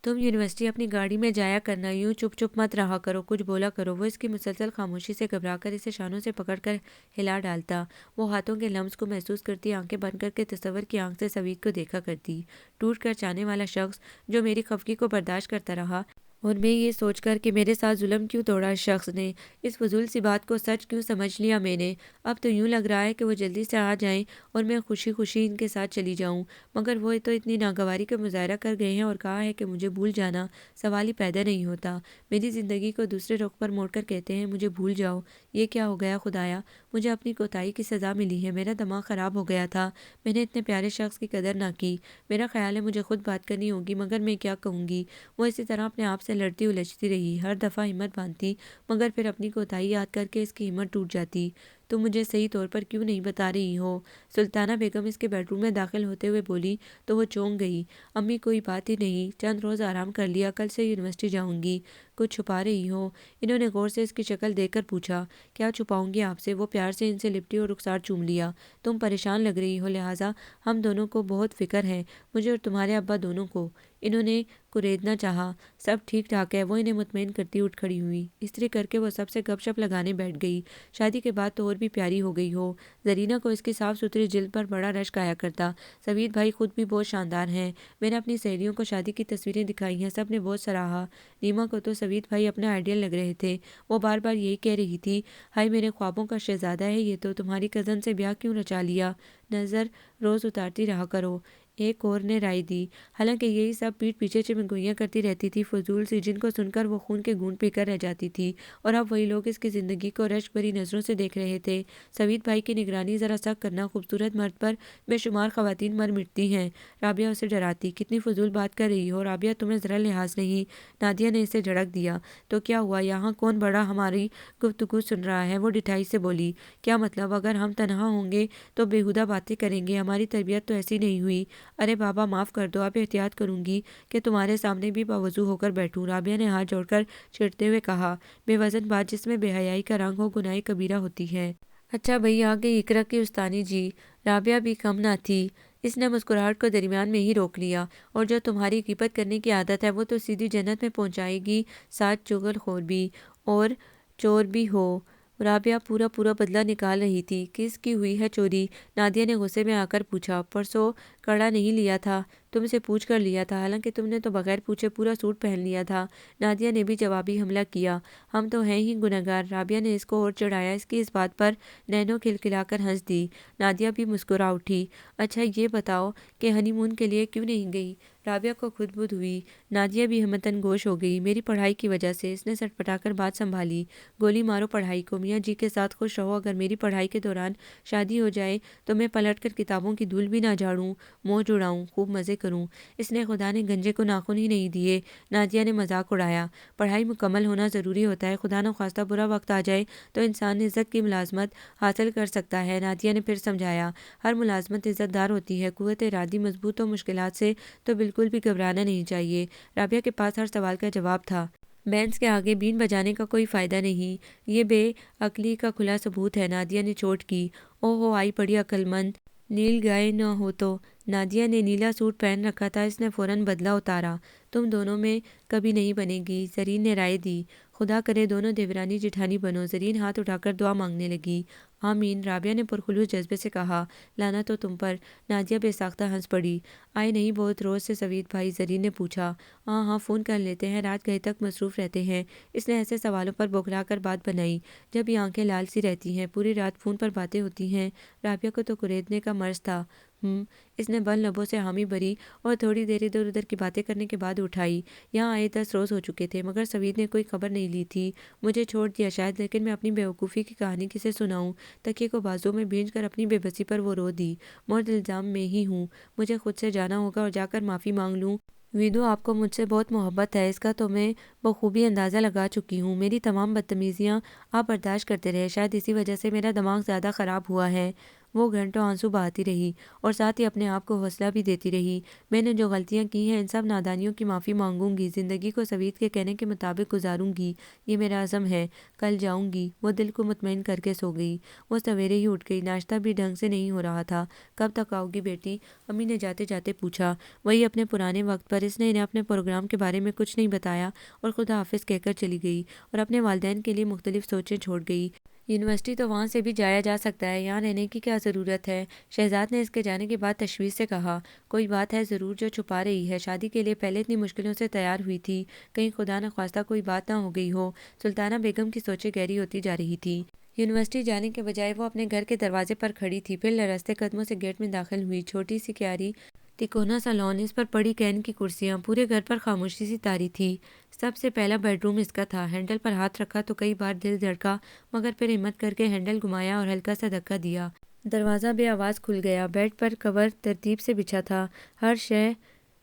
تم یونیورسٹی اپنی گاڑی میں جایا کرنا، یوں چپ چپ مت رہا کرو، کچھ بولا کرو۔ وہ اس کی مسلسل خاموشی سے گھبرا کر اسے شانوں سے پکڑ کر ہلا ڈالتا۔ وہ ہاتھوں کے لمس کو محسوس کرتی، آنکھیں بند کر کے تصور کی آنکھ سے سوید کو دیکھا کرتی، ٹوٹ کر چاہنے والا شخص جو میری خفگی کو برداشت کرتا رہا، اور میں یہ سوچ کر کہ میرے ساتھ ظلم کیوں توڑا اس شخص نے، اس فضول سی بات کو سچ کیوں سمجھ لیا میں نے۔ اب تو یوں لگ رہا ہے کہ وہ جلدی سے آ جائیں اور میں خوشی خوشی ان کے ساتھ چلی جاؤں، مگر وہ تو اتنی ناگواری کا مظاہرہ کر گئے ہیں اور کہا ہے کہ مجھے بھول جانا سوال ہی پیدا نہیں ہوتا۔ میری زندگی کو دوسرے رخ پر موڑ کر کہتے ہیں مجھے بھول جاؤ۔ یہ کیا ہو گیا خدایا؟ مجھے اپنی کوتاہی کی سزا ملی ہے۔ میرا دماغ خراب ہو گیا تھا، میں نے اتنے پیارے شخص کی قدر نہ کی۔ میرا خیال ہے مجھے خود بات کرنی ہوگی، مگر میں کیا کہوں گی؟ وہ اسی طرح اپنے آپ سے لڑتی الجھتی رہی، ہر دفعہ ہمت باندھتی، مگر پھر اپنی کوتاہی یاد کر کے اس کی ہمت ٹوٹ جاتی۔ تم مجھے صحیح طور پر کیوں نہیں بتا رہی ہو؟ سلطانہ بیگم اس کے بیڈ روم میں داخل ہوتے ہوئے بولی تو وہ چونک گئی۔ امی کوئی بات ہی نہیں، چند روز آرام کر لیا، کل سے یونیورسٹی جاؤں گی۔ کچھ چھپا رہی ہو؟ انہوں نے غور سے اس کی شکل دیکھ کر پوچھا۔ کیا چھپاؤں گی آپ سے؟ وہ پیار سے ان سے لپٹی اور رخسار چوم لیا۔ تم پریشان لگ رہی ہو، لہٰذا ہم دونوں کو بہت فکر ہے، مجھے اور تمہارے ابا دونوں کو۔ انہوں نے کریدنا چاہا۔ سب ٹھیک ٹھاک ہے، وہ انہیں مطمئن کرتی اٹھ کھڑی ہوئی۔ استری کر کے وہ سب سے گپ شپ لگانے بیٹھ گئی۔ شادی کے بعد تو اور بھی پیاری ہو گئی ہو۔ زرینہ کو اس کی صاف ستھری جلد پر بڑا رشک آیا کرتا۔ سوید بھائی خود بھی بہت شاندار ہیں، میں نے اپنی سہیلیوں کو شادی کی تصویریں دکھائی ہیں، سب نے بہت سراہا۔ نیما کو تو سوید بھائی اپنا آئیڈیل لگ رہے تھے، وہ بار بار یہی کہہ رہی تھی، ہائے میرے خوابوں کا شہزادہ ہے یہ تو، تمہاری کزن سے بیاہ کیوں رچا لیا؟ نظر روز اتارتی رہا کرو، ایک اور نے رائے دی۔ حالانکہ یہی سب پیٹھ پیچھے چمگوئیاں کرتی رہتی تھی، فضول سی، جن کو سن کر وہ خون کے گھونٹ پی کر رہ جاتی تھی، اور اب وہی لوگ اس کی زندگی کو رشک بھری نظروں سے دیکھ رہے تھے۔ سوید بھائی کی نگرانی ذرا سخت کرنا، خوبصورت مرد پر بے شمار خواتین مر مٹتی ہیں۔ رابعہ اسے ڈراتی، کتنی فضول بات کر رہی ہو رابعہ، تمہیں ذرا لحاظ نہیں؟ نادیہ نے اسے جھڑک دیا۔ تو کیا ہوا، یہاں کون بڑا ہماری گفتگو سن رہا ہے؟ وہ ڈٹھائی سے بولی۔ کیا مطلب؟ اگر ہم تنہا ہوں گے تو بیہودہ باتیں کریں گے، ہماری تربیت تو ایسی نہیں ہوئی۔ ارے بابا معاف کر دو، اب احتیاط کروں گی کہ تمہارے سامنے بھی باوضو ہو کر بیٹھوں، رابعہ نے ہاتھ جوڑ کر چھیڑتے ہوئے کہا۔ بے وزن بات جس میں بے حیائی کا رنگ ہو گناہ کبیرہ ہوتی ہے۔ اچھا بھئی آ گئی اقرا کی استانی جی۔ رابعہ بھی کم نہ تھی، اس نے مسکراہٹ کو درمیان میں ہی روک لیا۔ اور جو تمہاری غیبت کرنے کی عادت ہے وہ تو سیدھی جنت میں پہنچائے گی، ساتھ چغل خور بھی اور چور بھی ہو۔ رابعہ پورا بدلہ نکال رہی تھی۔ کس کی ہوئی ہے چوری؟ نادیہ نے غصے میں آ کر پوچھا۔ پرسوں کڑا نہیں لیا تھا، تم سے پوچھ کر لیا تھا، حالانکہ تم نے تو بغیر پوچھے پورا سوٹ پہن لیا تھا۔ نادیہ نے بھی جوابی حملہ کیا۔ ہم تو ہیں ہی گنہگار، رابعہ نے اس کو اور چڑھایا۔ اس کی اس بات پر نینو کھلکھلا کر ہنس دی۔ نادیہ بھی مسکرا اٹھی۔ اچھا یہ بتاؤ کہ ہنی مون کے لیے کیوں نہیں گئی؟ رابعہ کو خود بدھ ہوئی۔ نادیہ بھی ہمتاً گوش ہو گئی۔ میری پڑھائی کی وجہ سے، اس نے سٹ پٹا کر بات سنبھالی۔ گولی مارو پڑھائی کو، میاں جی کے ساتھ خوش رہو، اگر میری پڑھائی کے دوران شادی ہو جائے تو میں پلٹ کر کتابوں کی دھول بھی نہ جھاڑوں، موج اڑاؤں، خوب مزے کروں۔ اس نے خدا نے گنجے کو ناخن ہی نہیں دیے۔ نادیہ نے مذاق اڑایا۔ پڑھائی مکمل ہونا ضروری ہوتا ہے، خدا نخواستہ برا وقت آ جائے تو انسان عزت کی ملازمت حاصل کر سکتا ہے، نادیہ نے پھر سمجھایا۔ ہر ملازمت عزت دار ہوتی ہے، قوت ارادی مضبوط ہو، مشکلات سے تو بالکل بھی گھبرانا نہیں چاہیے۔ رابعہ کے پاس ہر سوال کا جواب تھا۔ بینس کے آگے بین بجانے کا کوئی فائدہ نہیں، یہ بے عقلی کا کھلا ثبوت ہے۔ نادیہ نے چوٹ کی۔ او ہو، آئی پڑی عقل مند، نیل گائے نہ ہو تو۔ نادیہ نے نیلا سوٹ پہن رکھا تھا، اس نے فوراً بدلہ اتارا۔ تم دونوں میں کبھی نہیں بنے گی، زرین نے رائے دی۔ خدا کرے دونوں دیورانی جٹھانی بنو، زرین ہاتھ اٹھا کر دعا مانگنے لگی۔ آمین، رابعہ نے پرخلوص جذبے سے کہا۔ لعنت ہو تم پر، نادیہ بے ساختہ ہنس پڑی۔ آئے نہیں بہت روز سے سوید بھائی، زرین نے پوچھا۔ ہاں ہاں، فون کر لیتے ہیں، رات گئے تک مصروف رہتے ہیں۔ اس نے ایسے سوالوں پر بوکھلا کر بات بنائی جب یہ آنکھیں لال سی رہتی ہیں۔ پوری رات فون پر باتیں ہوتی ہیں۔ رابعہ کو تو کریدنے کا مرض تھا۔ اس نے بل لبوں سے حامی بھری اور تھوڑی دیر ادھر ادھر کی باتیں کرنے کے بعد اٹھائی۔ یہاں آئے 10 روز ہو چکے تھے، مگر سوید نے کوئی خبر نہیں لی تھی۔ مجھے چھوڑ دیا شاید، لیکن میں اپنی بیوقوفی کی کہانی کسے سناؤں؟ تکیے کو بازو میں بھیج کر اپنی بے بسی پر وہ رو دی۔ مرد الزام میں ہی ہوں، مجھے خود سے جانا ہوگا اور جا کر معافی مانگ لوں۔ ویدو، آپ کو مجھ سے بہت محبت ہے، اس کا تو میں بخوبی اندازہ لگا چکی ہوں۔ میری تمام بدتمیزیاں آپ برداشت کرتے رہے، شاید اسی وجہ سے میرا دماغ زیادہ خراب ہوا ہے۔ وہ گھنٹوں آنسو بہاتی رہی اور ساتھ ہی اپنے آپ کو حوصلہ بھی دیتی رہی۔ میں نے جو غلطیاں کی ہیں، ان سب نادانیوں کی معافی مانگوں گی، زندگی کو سوید کے کہنے کے مطابق گزاروں گی، یہ میرا عزم ہے۔ کل جاؤں گی۔ وہ دل کو مطمئن کر کے سو گئی۔ وہ سویرے ہی اٹھ گئی، ناشتہ بھی ڈھنگ سے نہیں ہو رہا تھا۔ کب تک آؤ گی بیٹی؟ امی نے جاتے جاتے پوچھا۔ وہی اپنے پرانے وقت پر۔ اس نے انہیں اپنے پروگرام کے بارے میں کچھ نہیں بتایا اور خدا حافظ کہہ کر چلی گئی اور اپنے والدین کے لیے مختلف سوچیں چھوڑ گئی۔ یونیورسٹی تو وہاں سے بھی جایا جا سکتا ہے، یہاں رہنے کی کیا ضرورت ہے؟ شہزاد نے اس کے جانے کے بعد تشویش سے کہا۔ کوئی بات ہے ضرور جو چھپا رہی ہے، شادی کے لیے پہلے اتنی مشکلوں سے تیار ہوئی تھی، کہیں خدا نخواستہ کوئی بات نہ ہو گئی ہو۔ سلطانہ بیگم کی سوچیں گہری ہوتی جا رہی تھی۔ یونیورسٹی جانے کے بجائے وہ اپنے گھر کے دروازے پر کھڑی تھی، پھر لرزتے قدموں سے گیٹ میں داخل ہوئی۔ چھوٹی سی کیاری تکونا سا لان، اس پر پڑی کین کی کرسیاں، پورے گھر پر خاموشی سی طاری تھی۔ سب سے پہلا بیڈ روم اس کا تھا۔ ہینڈل پر ہاتھ رکھا تو کئی بار دل دھڑکا، مگر پھر ہمت کر کے ہینڈل گھمایا اور ہلکا سا دھکا دیا۔ دروازہ بے آواز کھل گیا۔ بیڈ پر کور ترتیب سے بچھا تھا، ہر شے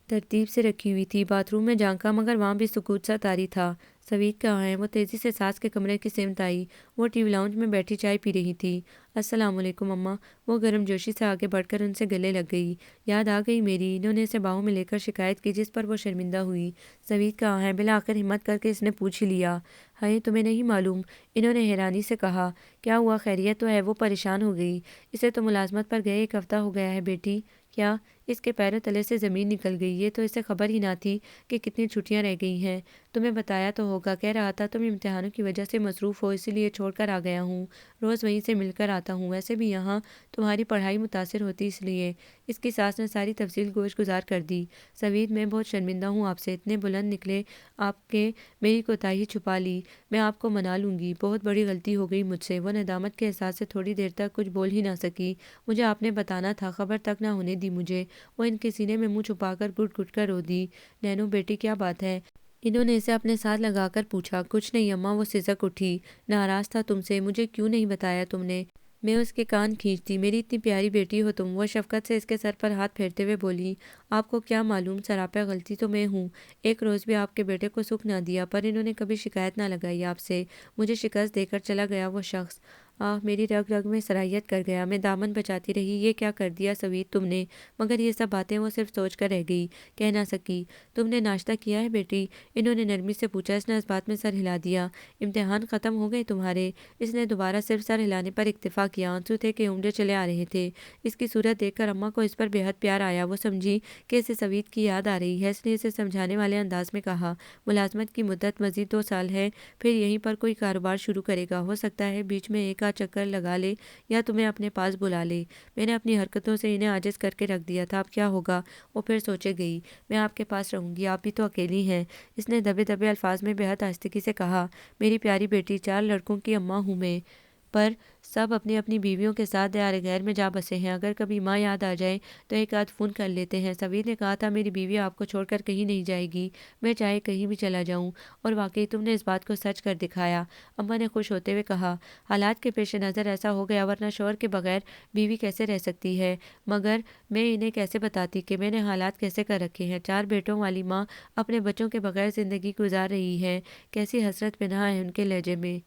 ترتیب سے رکھی ہوئی تھی۔ باتھ روم میں جھانکا، مگر وہاں بھی سکوت سا طاری تھا۔ سوید کہاں ہے؟ وہ تیزی سے ساس کے کمرے کی سمت آئی۔ وہ ٹی وی لاؤنج میں بیٹھی چائے پی رہی تھی۔ السلام علیکم اماں۔ وہ گرم جوشی سے آگے بڑھ کر ان سے گلے لگ گئی۔ یاد آ گئی میری؟ انہوں نے اسے باہوں میں لے کر شکایت کی، جس پر وہ شرمندہ ہوئی۔ سوید کہاں ہے؟ بالآخر ہمت کر کے اس نے پوچھ ہی لیا۔ ہائے، تمہیں نہیں معلوم؟ انہوں نے حیرانی سے کہا۔ کیا ہوا؟ خیریت تو ہے؟ وہ پریشان ہو گئی۔ اسے تو ملازمت پر گئے 1 ہفتہ ہو گیا ہے بیٹی۔ کیا؟ اس کے پیروں تلے سے زمین نکل گئی۔ یہ تو اسے خبر ہی نہ تھی کہ کتنی چھٹیاں رہ گئی ہیں۔ تمہیں بتایا تو ہوگا، کہہ رہا تھا تم امتحانوں کی وجہ سے مصروف ہو، اسی لیے چھوڑ کر آ گیا ہوں۔ روز وہیں سے مل کر آتا ہوں، ویسے بھی یہاں تمہاری پڑھائی متاثر ہوتی اس لیے۔ اس کی ساس نے ساری تفصیل گوش گزار کر دی۔ سوید، میں بہت شرمندہ ہوں آپ سے، اتنے بلند نکلے آپ کے، میری کوتاہی چھپا لی۔ میں آپ کو منا لوں گی، بہت بڑی غلطی ہو گئی مجھ سے۔ وہ ندامت کے احساس سے تھوڑی دیر تک کچھ بول ہی نہ سکی۔ مجھے آپ نے بتانا تھا، خبر تک نہ ہونے دی مجھے۔ وہ ان کے سینے میں منہ چھپا کر گٹ گٹ کر رو دی۔ نینو بیٹی، کیا بات ہے؟ انہوں نے اسے اپنے ساتھ لگا کر پوچھا۔ کچھ نہیں اماں، وہ سسک اٹھی۔ ناراض تھا تم سے، مجھے کیوں نہیں بتایا تم نے؟ میں اس کے کان کھینچتی۔ میری اتنی پیاری بیٹی ہو تم۔ وہ شفقت سے اس کے سر پر ہاتھ پھیرتے ہوئے بولی۔ آپ کو کیا معلوم، سراپا غلطی تو میں ہوں۔ ایک روز بھی آپ کے بیٹے کو سکھ نہ دیا، پر انہوں نے کبھی شکایت نہ لگائی آپ سے۔ مجھے شکست دے کر چلا گیا وہ شخص۔ آہ، میری رگ رگ میں سرایت کر گیا۔ میں دامن بچاتی رہی، یہ کیا کر دیا سوید تم نے؟ مگر یہ سب باتیں وہ صرف سوچ کر رہ گئی، کہہ نہ سکی۔ تم نے ناشتہ کیا ہے بیٹی؟ انہوں نے نرمی سے پوچھا۔ اس نے اس بات میں سر ہلا دیا۔ امتحان ختم ہو گئے تمہارے؟ اس نے دوبارہ صرف سر ہلانے پر اکتفا کیا۔ آنسو تھے کہ عمرے چلے آ رہے تھے۔ اس کی صورت دیکھ کر اماں کو اس پر بے حد پیار آیا۔ وہ سمجھی کہ اسے سوید کی یاد آ رہی ہے، اس نے اسے سمجھانے والے انداز میں کہا۔ ملازمت کی مدت مزید 2 سال ہے، پھر یہیں پر کوئی کاروبار شروع کرے گا۔ ہو سکتا ہے بیچ میں ایک آدھ چکر لگا لے یا تمہیں اپنے پاس بلا لے۔ میں نے اپنی حرکتوں سے انہیں عاجز کر کے رکھ دیا تھا، اب کیا ہوگا؟ وہ پھر سوچے گئی۔ میں آپ کے پاس رہوں گی، آپ بھی تو اکیلی ہیں۔ اس نے دبے دبے الفاظ میں بے حد آہستگی سے کہا۔ میری پیاری بیٹی، 4 لڑکوں کی اماں ہوں میں، پر سب اپنی اپنی بیویوں کے ساتھ دیار غیر میں جا بسے ہیں۔ اگر کبھی ماں یاد آ جائے تو ایک آدھ فون کر لیتے ہیں۔ سوید نے کہا تھا میری بیوی آپ کو چھوڑ کر کہیں نہیں جائے گی، میں چاہے کہیں بھی چلا جاؤں، اور واقعی تم نے اس بات کو سچ کر دکھایا۔ اماں نے خوش ہوتے ہوئے کہا۔ حالات کے پیش نظر ایسا ہو گیا، ورنہ شوہر کے بغیر بیوی کیسے رہ سکتی ہے؟ مگر میں انہیں کیسے بتاتی کہ میں نے حالات کیسے کر رکھے ہیں؟ 4 بیٹوں والی ماں اپنے بچوں کے بغیر زندگی گزار رہی ہے۔ کیسی حسرت پنہاں ہے ان کے لہجے میں،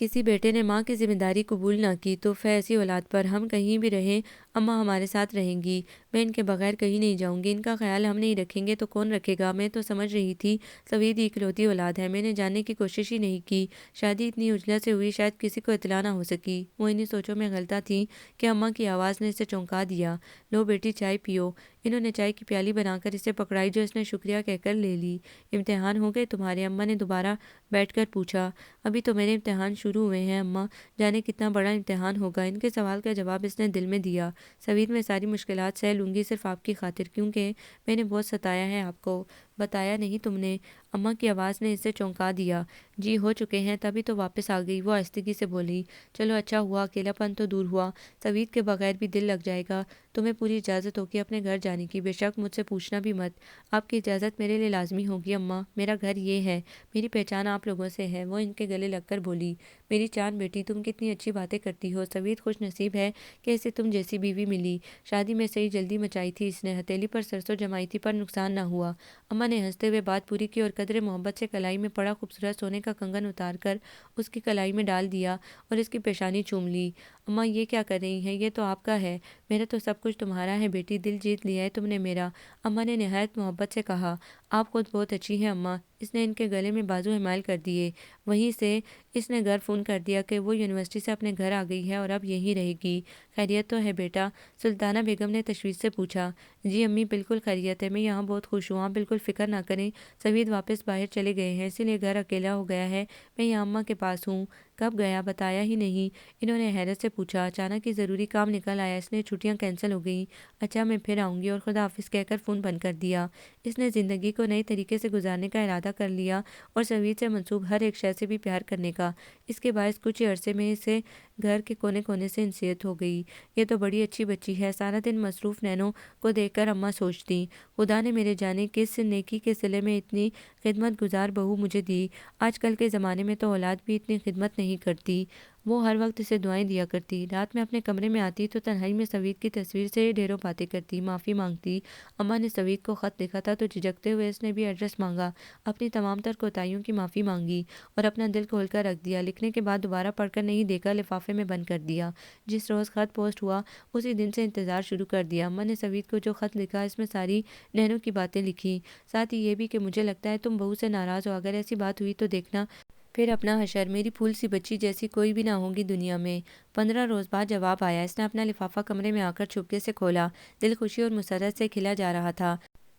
کسی بیٹے نے ماں کی ذمہ داری قبول نہ کی تو ایسی اولاد پر ہم کہیں بھی رہیں اماں ہمارے ساتھ رہیں گی، میں ان کے بغیر کہیں نہیں جاؤں گی، ان کا خیال ہم نہیں رکھیں گے تو کون رکھے گا؟ میں تو سمجھ رہی تھی سوید کی اکلوتی اولاد ہے، میں نے جاننے کی کوشش ہی نہیں کی، شادی اتنی عجلت سے ہوئی شاید کسی کو اطلاع نہ ہو سکی۔ وہ انہی سوچوں میں غلطہ تھی کہ اماں کی آواز نے اسے چونکا دیا۔ لو بیٹی چائے پیو۔ انہوں نے چائے کی پیالی بنا کر اسے پکڑائی جو اس نے شکریہ کہہ کر لے لی۔ امتحان ہو گئے تمہارے؟ اماں نے دوبارہ بیٹھ کر پوچھا۔ ابھی تو میرے امتحان شروع ہوئے ہیں اماں، جانے کتنا بڑا امتحان ہوگا۔ ان کے سوال کا جواب اس نے دل میں دیا۔ سوید میں ساری مشکلات سہ لوں گی صرف آپ کی خاطر، کیونکہ میں نے بہت ستایا ہے آپ کو۔ بتایا نہیں تم نے؟ اماں کی آواز نے اسے چونکا دیا۔ جی ہو چکے ہیں، تبھی تو واپس آ گئی، وہ آہستگی سے بولی۔ چلو اچھا ہوا، اکیلا پن تو دور ہوا، سوید کے بغیر بھی دل لگ جائے گا۔ تمہیں پوری اجازت ہوگی اپنے گھر جانے کی، بے شک مجھ سے پوچھنا بھی مت۔ آپ کی اجازت میرے لیے لازمی ہوگی اماں، میرا گھر یہ ہے، میری پہچان آپ لوگوں سے ہے۔ وہ ان کے گلے لگ کر بولی۔ میری چاند بیٹی تم کتنی اچھی باتیں کرتی ہو، سوید خوش نصیب ہے کہ اسے تم جیسی بیوی ملی۔ شادی میں صحیح جلدی مچائی تھی اس نے، ہتھیلی پر سرسوں جمائی تھی پر نقصان نہ ہوا۔ اماں نے ہنستے ہوئے بات پوری کی اور قدرے محبت سے کلائی میں پڑا خوبصورت سونے کا کنگن اتار کر اس کی کلائی میں ڈال دیا اور اس کی پیشانی چوم لی۔ اماں یہ کیا کر رہی ہیں؟ یہ تو آپ کا ہے، میرا تو سب کچھ تمہارا ہے بیٹی، دل جیت لیا ہے تم نے میرا، اماں نے نہایت محبت سے کہا۔ آپ خود بہت اچھی ہیں اماں۔ اس نے ان کے گلے میں بازو حمائل کر دیے۔ وہیں سے اس نے گھر فون کر دیا کہ وہ یونیورسٹی سے اپنے گھر آ گئی ہے اور اب یہیں رہے گی۔ خیریت تو ہے بیٹا؟ سلطانہ بیگم نے تشویش سے پوچھا۔ جی امی بالکل خیریت ہے، میں یہاں بہت خوش ہوں، آپ بالکل فکر نہ کریں، سوید واپس باہر چلے گئے ہیں اسی لیے گھر اکیلا ہو گیا ہے، میں یہاں اماں کے پاس ہوں۔ کب گیا؟ بتایا ہی نہیں، انہوں نے حیرت سے پوچھا۔ اچانک ہی ضروری کام نکل آیا اس لیے چھٹیاں کینسل ہو گئیں۔ اچھا میں پھر آؤں گی، اور خدا حافظ کہہ کر فون بند کر دیا۔ اس نے زندگی کو نئے طریقے سے گزارنے کا ارادہ کر لیا اور سوید سے منسوب ہر ایک شے سے بھی پیار کرنے کا۔ اس کے باعث کچھ ہی عرصے میں اسے گھر کے کونے کونے سے انسیت ہو گئی۔ یہ تو بڑی اچھی بچی ہے، سارا دن مصروف نینوں کو دیکھ کر اماں سوچتی، خدا نے میرے جانے کس نیکی کے صلے میں اتنی خدمت گزار بہو مجھے دی۔ آج کل کے زمانے میں تو اولاد بھی اتنی خدمت نہیں کرتی۔ وہ ہر وقت اسے دعائیں دیا کرتی۔ رات میں اپنے کمرے میں آتی تو تنہائی میں سوید کی تصویر سے ڈھیروں باتیں کرتی، معافی مانگتی۔ اماں نے سوید کو خط لکھا تھا تو جھجکتے ہوئے اس نے بھی ایڈریس مانگا، اپنی تمام تر کوتاہیوں کی معافی مانگی اور اپنا دل کھول کر رکھ دیا۔ لکھنے کے بعد دوبارہ پڑھ کر نہیں دیکھا، لفافے میں بند کر دیا۔ جس روز خط پوسٹ ہوا اسی دن سے انتظار شروع کر دیا۔ اماں نے سوید کو جو خط لکھا اس میں ساری نینوں کی باتیں لکھی، ساتھ ہی یہ بھی کہ مجھے لگتا ہے تم بہو سے ناراض ہو، اگر ایسی بات ہوئی تو دیکھنا پھر اپنا حشر، میری پھول سی بچی جیسی کوئی بھی نہ ہوگی دنیا میں۔ 15 روز بعد جواب آیا۔ اس نے اپنا لفافہ کمرے میں آ کر چھپکے سے کھولا، دل خوشی اور مسرت سے کھلا جا رہا تھا۔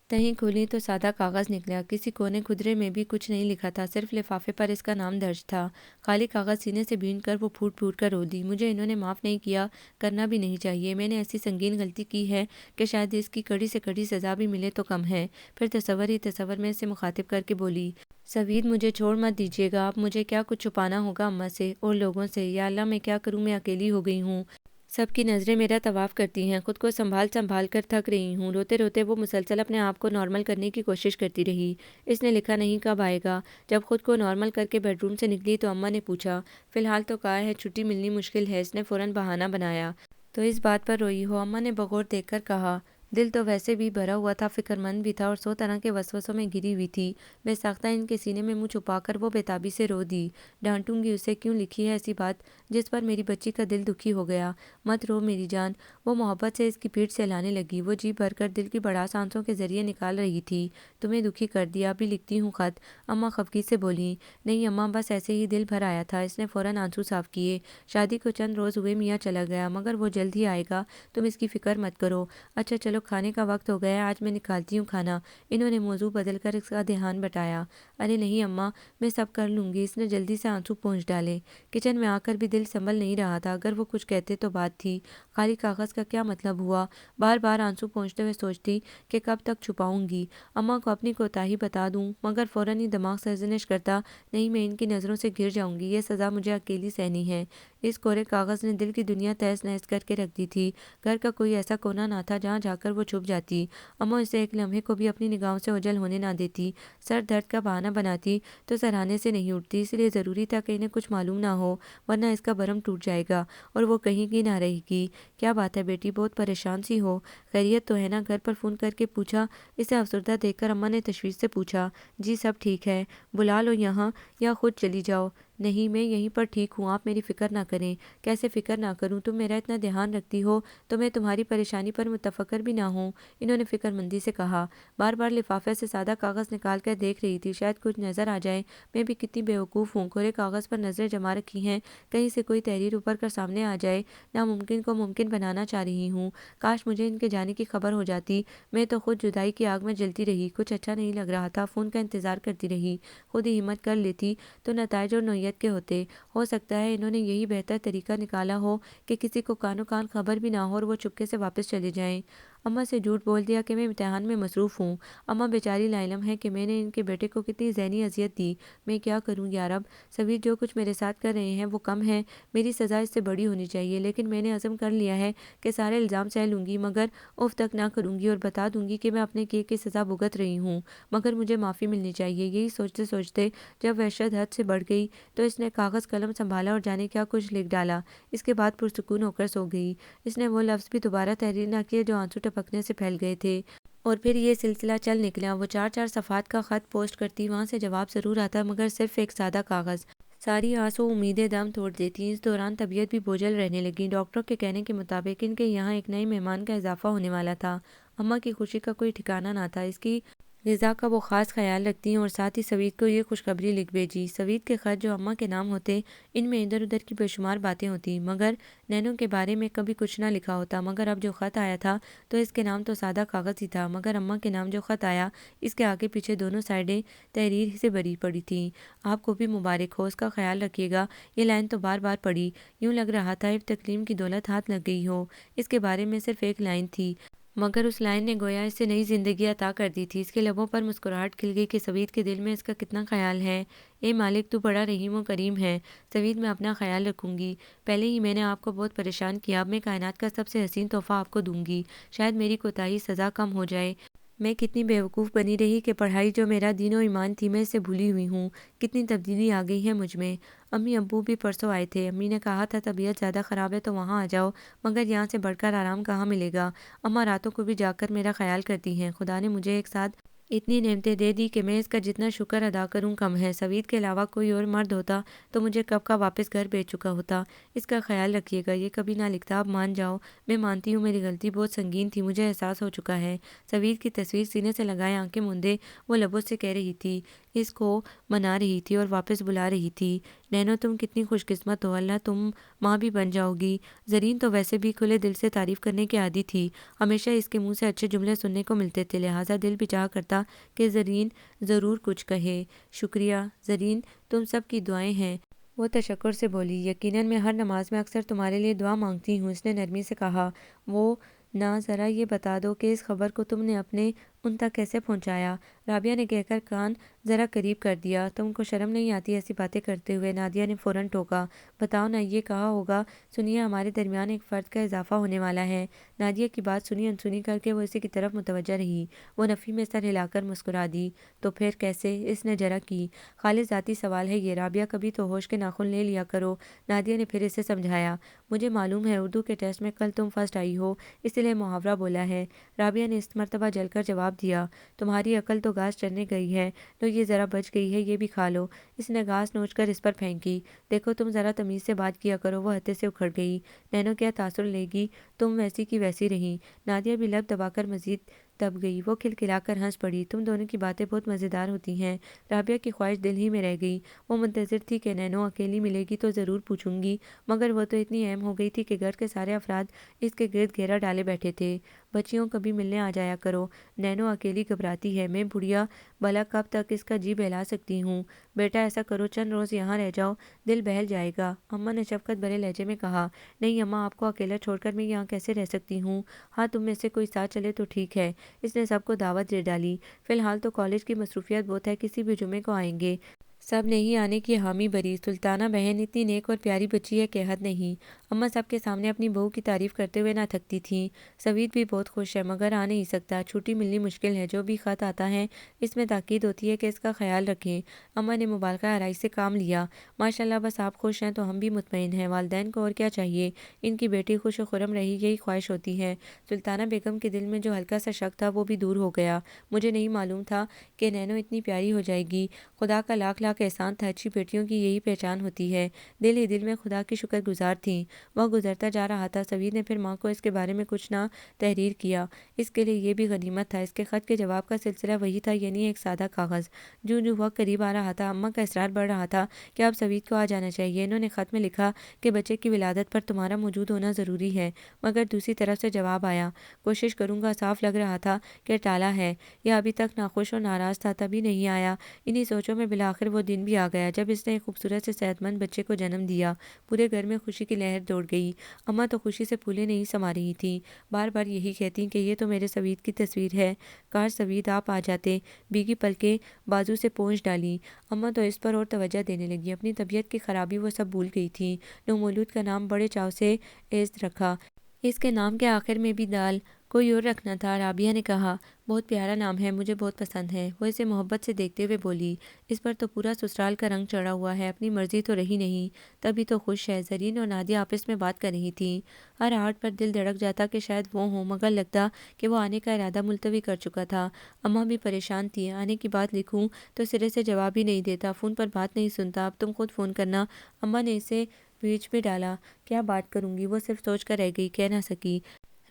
تہیں کھولی تو سادہ کاغذ نکلا، کسی کونے خدرے میں بھی کچھ نہیں لکھا تھا، صرف لفافے پر اس کا نام درج تھا۔ خالی کاغذ سینے سے بھین کر وہ پھوٹ پھوٹ کر رو دی۔ مجھے انہوں نے معاف نہیں کیا، کرنا بھی نہیں چاہیے، میں نے ایسی سنگین غلطی کی ہے کہ شاید اس کی کڑی سے کڑی سزا بھی ملے تو کم ہے۔ پھر تصور ہی تصور میں اسے مخاطب کر کے بولی، سوید مجھے چھوڑ مت دیجیے گا آپ، مجھے کیا کچھ چھپانا ہوگا اماں سے اور لوگوں سے، یا اللہ میں کیا کروں، میں اکیلی ہو گئی ہوں، سب کی نظریں میرا طواف کرتی ہیں، خود کو سنبھال سنبھال کر تھک رہی ہوں۔ روتے روتے وہ مسلسل اپنے آپ کو نارمل کرنے کی کوشش کرتی رہی۔ اس نے لکھا نہیں کب آئے گا؟ جب خود کو نارمل کر کے بیڈ روم سے نکلی تو اماں نے پوچھا، فی الحال تو کہا ہے چھٹی ملنی مشکل ہے۔ اس نے فوراً بہانہ بنایا، تو اس بات پر روئی ہو؟ اماں نے بغور دیکھ کر کہا، دل تو ویسے بھی بھرا ہوا تھا، فکر مند بھی تھا اور 100 طرح کے وسوسوں میں گھری ہوئی تھی۔ بے ساختہ ان کے سینے میں منہ چھپا کر وہ بےتابی سے رو دی۔ ڈانٹوں گی اسے، کیوں لکھی ہے ایسی بات جس پر میری بچی کا دل دکھی ہو گیا؟ مت رو میری جان، وہ محبت سے اس کی پیٹھ سے لانے لگی۔ وہ جی بھر کر دل کی بڑاس آنسوں کے ذریعے نکال رہی تھی۔ تمہیں دکھی کر دیا، ابھی لکھتی ہوں خط، اماں خفگی سے بولی۔ نہیں اماں، بس ایسے ہی دل بھر آیا تھا۔ اس نے فوراً آنسو صاف کیے۔ شادی کو چند روز ہوئے میاں چلا گیا، مگر وہ جلد ہی آئے گا، تم اس کی فکر مت کرو۔ اچھا چلو کھانے کا وقت ہو گیا ہے، آج میں نکالتی ہوں کھانا۔ انہوں نے موضوع بدل کر اس کا دھیان بٹایا۔ ارے نہیں اماں، میں سب کر لوں گی۔ اس نے جلدی سے آنسو پونچھ ڈالے۔ کچن میں آ کر بھی دل سنبھل نہیں رہا تھا، اگر وہ کچھ کہتے تو بات تھی، خالی کاغذ کا کیا مطلب ہوا؟ بار بار آنسو پونچھتے ہوئے سوچتی کہ کب تک چھپاؤں گی، اماں کو اپنی کوتاہی بتا دوں، مگر فوراً ہی دماغ سرزنش کرتا، نہیں میں ان کی نظروں سے گر جاؤں گی، یہ سزا مجھے اکیلی سہنی ہے۔ اس کورے کاغذ نے دل کی دنیا تہس نہس کر کے رکھ دی تھی۔ گھر کا کوئی ایسا کونا نہ تھا جہاں جا کر وہ چھپ جاتی۔ اماں اسے ایک لمحے کو بھی اپنی نگاہوں سے اوجھل ہونے نہ دیتی۔ سر درد کا بہانہ بناتی تو سرہانے سے نہیں اٹھتی، اس لیے ضروری تھا کہ انہیں کچھ معلوم نہ ہو، ورنہ اس کا بھرم ٹوٹ جائے گا اور وہ کہیں کی نہ رہے گی۔ کیا بات ہے بیٹی، بہت پریشان سی ہو؟ خیریت تو ہے نا؟ گھر پر فون کر کے پوچھا۔ اسے افسردہ دیکھ کر اماں نے تشویش سے پوچھا، جی سب ٹھیک ہے، بلا لو یہاں یا خود چلی جاؤ؟ نہیں، میں یہیں پر ٹھیک ہوں، آپ میری فکر نہ کریں۔ کیسے فکر نہ کروں؟ تم میرا اتنا دھیان رکھتی ہو تو میں تمہاری پریشانی پر متفکر بھی نہ ہوں، انہوں نے فکر مندی سے کہا۔ بار بار لفافے سے سادہ کاغذ نکال کر دیکھ رہی تھی، شاید کچھ نظر آ جائے۔ میں بھی کتنی بیوقوف ہوں، کورے کاغذ پر نظریں جما رکھی ہیں، کہیں سے کوئی تحریر ابھر کر سامنے آ جائے۔ ناممکن کو ممکن بنانا چاہ رہی ہوں۔ کاش مجھے ان کے جانے کی خبر ہو جاتی، میں تو خود جدائی کی آگ میں جلتی رہی، کچھ اچھا نہیں لگ رہا تھا، فون کا انتظار کرتی رہی۔ خود ہی ہمت کر لیتی تو نتائج اور نوعیت کے ہوتے۔ ہو سکتا ہے انہوں نے یہی بہتر طریقہ نکالا ہو کہ کسی کو کانوں کان خبر بھی نہ ہو اور وہ چپکے سے واپس چلے جائیں۔ اماں سے جھوٹ بول دیا کہ میں امتحان میں مصروف ہوں۔ اماں بیچاری لاعلم ہے کہ میں نے ان کے بیٹے کو کتنی ذہنی اذیت دی۔ میں کیا کروں یا رب؟ سبیر جو کچھ میرے ساتھ کر رہے ہیں وہ کم ہے، میری سزا اس سے بڑی ہونی چاہیے، لیکن میں نے عزم کر لیا ہے کہ سارے الزام سہ لوں گی، مگر اف تک نہ کروں گی اور بتا دوں گی کہ میں اپنے کیے کی سزا بھگت رہی ہوں، مگر مجھے معافی ملنی چاہیے۔ یہی سوچتے سوچتے جب وحشت حد سے بڑھ گئی تو اس نے کاغذ قلم سنبھالا اور جانے کیا کچھ لکھ ڈالا۔ اس کے بعد پرسکون ہو کر سو گئی۔ اس نے وہ لفظ بھی دوبارہ تحریر نہ کیے جو آنسو ٹپکنے سے پھیل گئے تھے۔ اور پھر یہ سلسلہ چل نکلا۔ وہ 4 صفحات کا خط پوسٹ کرتی، وہاں سے جواب ضرور آتا مگر صرف ایک سادہ کاغذ۔ ساری آس و امیدیں دم توڑ دیتی۔ اس دوران طبیعت بھی بوجھل رہنے لگی۔ ڈاکٹروں کے کہنے کے مطابق ان کے یہاں ایک نئے مہمان کا اضافہ ہونے والا تھا۔ اماں کی خوشی کا کوئی ٹھکانہ نہ تھا۔ اس کی غذا کا وہ خاص خیال رکھتی اور ساتھ ہی سوید کو یہ خوشخبری لکھ بھیجی۔ سوید کے خط جو اماں کے نام ہوتے، ان میں ادھر ادھر کی بے شمار باتیں ہوتی، مگر نینو کے بارے میں کبھی کچھ نہ لکھا ہوتا۔ مگر اب جو خط آیا تھا تو اس کے نام تو سادہ کاغذ ہی تھا، مگر اماں کے نام جو خط آیا اس کے آگے پیچھے دونوں سائڈیں تحریر سے بھری پڑی تھیں۔ آپ کو بھی مبارک ہو، اس کا خیال رکھیے گا۔ یہ لائن تو بار بار پڑھی، یوں لگ رہا تھا تکلیم کی دولت ہاتھ لگ گئی ہو۔ اس کے بارے میں صرف ایک لائن تھی، مگر اس لائن نے گویا اسے نئی زندگی عطا کر دی تھی۔ اس کے لبوں پر مسکراہٹ کھل گئی کہ سوید کے دل میں اس کا کتنا خیال ہے۔ اے مالک، تو بڑا رحیم و کریم ہے۔ سوید، میں اپنا خیال رکھوں گی۔ پہلے ہی میں نے آپ کو بہت پریشان کیا، اب میں کائنات کا سب سے حسین تحفہ آپ کو دوں گی۔ شاید میری کوتاہی سزا کم ہو جائے۔ میں کتنی بیوقوف بنی رہی کہ پڑھائی جو میرا دین و ایمان تھی میں اسے بھولی ہوئی ہوں۔ کتنی تبدیلی آ گئی ہے مجھ میں۔ امی ابو بھی پرسوں آئے تھے۔ امی نے کہا تھا طبیعت زیادہ خراب ہے تو وہاں آ جاؤ، مگر یہاں سے بڑھ کر آرام کہاں ملے گا۔ اماں راتوں کو بھی جاگ کر میرا خیال کرتی ہیں۔ خدا نے مجھے ایک ساتھ اتنی نعمتیں دے دی کہ میں اس کا جتنا شکر ادا کروں کم ہے۔ سوید کے علاوہ کوئی اور مرد ہوتا تو مجھے کب کا واپس گھر بھیج چکا ہوتا۔ اس کا خیال رکھیے گا۔ یہ کبھی نہ لکھتا، اب مان جاؤ۔ میں مانتی ہوں میری غلطی بہت سنگین تھی، مجھے احساس ہو چکا ہے۔ سوید کی تصویر سینے سے لگائے آنکھیں موندے وہ لبوں سے کہہ رہی تھی، اس کو منا رہی تھی اور واپس بلا رہی تھی۔ نینو، تم کتنی خوش قسمت ہو، اللہ تم ماں بھی بن جاؤ گی۔ زرین تو ویسے بھی کھلے دل سے تعریف کرنے کی عادی تھی، ہمیشہ اس کے منہ سے اچھے جملے سننے کو ملتے تھے، لہٰذا دل بھی چاہا کرتا کہ زرین ضرور کچھ کہے۔ شکریہ زرین، تم سب کی دعائیں ہیں، وہ تشکر سے بولی۔ یقیناً میں ہر نماز میں اکثر تمہارے لیے دعا مانگتی ہوں، اس نے نرمی سے کہا۔ وہ نہ ذرا یہ بتا دو کہ اس خبر کو تم نے اپنے ان تک کیسے پہنچایا؟ رابعہ نے کہہ کر کان ذرا قریب کر دیا۔ تم کو شرم نہیں آتی ایسی باتیں کرتے ہوئے؟ نادیہ نے فوراً ٹوکا۔ بتاؤ نہ، یہ کہا ہوگا، سنیے ہمارے درمیان ایک فرد کا اضافہ ہونے والا ہے۔ نادیہ کی بات سنی انسنی کر کے وہ اسی کی طرف متوجہ رہی۔ وہ نفی میں سر ہلا کر مسکرا دی۔ تو پھر کیسے؟ اس نے جرا کی۔ خالص ذاتی سوال ہے یہ رابعہ، کبھی تو ہوش کے ناخن لے لیا کرو۔ نادیہ نے پھر اسے سمجھایا۔ مجھے معلوم ہے اردو کے ٹیسٹ میں کل تم فرسٹ آئی ہو، اس لیے محاورہ بولا ہے۔ رابعہ نے اس مرتبہ جل کر جواب دیا۔ تمہاری عقل تو گھاس چرنے گئی ہے، تو یہ ذرا بچ گئی ہے، یہ بھی کھا لو۔ اس نے گھاس نوچ کر اس پر پھینکی۔ دیکھو تم ذرا تمیز سے بات کیا کرو، وہ ہتے سے اکھڑ گئی۔ نینو کیا تاثر لے گی، تم ویسی کی ویسی رہیں۔ نادیہ بھی لب دبا کر مزید دب گئی۔ وہ کھلکھلا کر ہنس پڑی۔ تم دونوں کی باتیں بہت مزیدار ہوتی ہیں۔ رابعہ کی خواہش دل ہی میں رہ گئی۔ وہ منتظر تھی کہ نینو اکیلی ملے گی تو ضرور پوچھوں گی، مگر وہ تو اتنی اہم ہو گئی تھی کہ گھر کے سارے افراد اس کے گرد گھیرا ڈالے بیٹھے تھے۔ بچیوں کبھی ملنے آ جایا کرو، نینو اکیلی گھبراتی ہے، میں بڑھیا بھلا کب تک اس کا جی بہلا سکتی ہوں۔ بیٹا ایسا کرو، چند روز یہاں رہ جاؤ، دل بہل جائے گا، اماں نے شفقت بھرے لہجے میں کہا۔ نہیں اماں، آپ کو اکیلا چھوڑ کر میں یہاں کیسے رہ سکتی ہوں؟ ہاں، تم میں سے کوئی ساتھ چلے تو ٹھیک ہے۔ اس نے سب کو دعوت دے ڈالی۔ فی الحال تو کالج کی مصروفیت بہت ہے، کسی بھی جمعے کو آئیں گے۔ سب نے ہی آنے کی حامی بھری۔ سلطانہ بہن اتنی نیک اور پیاری بچی ہے کہ حد نہیں۔ اماں سب کے سامنے اپنی بہو کی تعریف کرتے ہوئے نہ تھکتی تھیں۔ سوید بھی بہت خوش ہے، مگر آ نہیں سکتا، چھٹی ملنی مشکل ہے۔ جو بھی خط آتا ہے اس میں تاکید ہوتی ہے کہ اس کا خیال رکھیں۔ اماں نے مبالغہ آرائی سے کام لیا۔ ماشاءاللہ، بس آپ خوش ہیں تو ہم بھی مطمئن ہیں، والدین کو اور کیا چاہیے؟ ان کی بیٹی خوش و خرم رہی، یہی خواہش ہوتی ہے۔ سلطانہ بیگم کے دل میں جو ہلکا سا شک تھا وہ بھی دور ہو گیا۔ مجھے نہیں معلوم تھا کہ نینو اتنی پیاری ہو جائے گی۔ خدا کا لاکھ لاکھ کا احسان تھا، اچھی بیٹیوں کی یہی پہچان ہوتی ہے۔ دل ہی دل میں خدا کی شکر گزار تھیں۔ وہ گزرتا جا رہا تھا، سوید نے پھر ماں کو اس کے بارے میں کچھ نہ تحریر کیا۔ اس کے لیے یہ بھی غنیمت تھا۔ اس کے خط کے جواب کا سلسلہ وہی تھا، یعنی ایک سادہ کاغذ۔ جو وقت قریب آ رہا تھا، اماں کا اصرار بڑھ رہا تھا کہ اب سوید کو آ جانا چاہیے۔ انہوں نے خط میں لکھا کہ بچے کی ولادت پر تمہارا موجود ہونا ضروری ہے، مگر دوسری طرف سے جواب آیا، کوشش کروں گا۔ صاف لگ رہا تھا کہ ٹالا ہے یا ابھی تک ناخوش اور ناراض تھا، تبھی نہیں آیا۔ انہی سوچوں میں بالآخر وہ دن بھی آ گیا جب اس نے ایک خوبصورت سے صحت مند بچے کو جنم دیا۔ پورے گھر میں خوشی کی لہر دوڑ گئی۔ اماں تو خوشی سے پھولے نہیں سما رہی تھیں، بار بار یہی کہتی کہ یہ تو میرے سوید کی تصویر ہے، کاش سوید آپ آ جاتے۔ بھیگی پلکیں بازو سے پونچھ ڈالی۔ اماں تو اس پر اور توجہ دینے لگی۔ اپنی طبیعت کی خرابی وہ سب بھول گئی تھیں۔ نومولود کا نام بڑے چاو سے عزت رکھا۔ اس کے نام کے آخر میں بھی دال کوئی اور رکھنا تھا۔ رابعہ نے کہا، بہت پیارا نام ہے، مجھے بہت پسند ہے۔ وہ اسے محبت سے دیکھتے ہوئے بولی، اس پر تو پورا سسرال کا رنگ چڑھا ہوا ہے، اپنی مرضی تو رہی نہیں۔ تبھی تو خوش ہے۔ زرین اور نادیہ آپس میں بات کر رہی تھیں۔ ہر آہٹ پر دل دھڑک جاتا کہ شاید وہ ہوں، مگر لگتا کہ وہ آنے کا ارادہ ملتوی کر چکا تھا۔ اماں بھی پریشان تھی۔ آنے کی بات لکھوں تو سرے سے جواب ہی نہیں دیتا، فون پر بات نہیں سنتا، اب تم خود فون کرنا۔ اماں نے اسے بیچ میں ڈالا۔ کیا بات کروں گی؟ وہ صرف سوچ کر رہ گئی، کہہ نہ سکی۔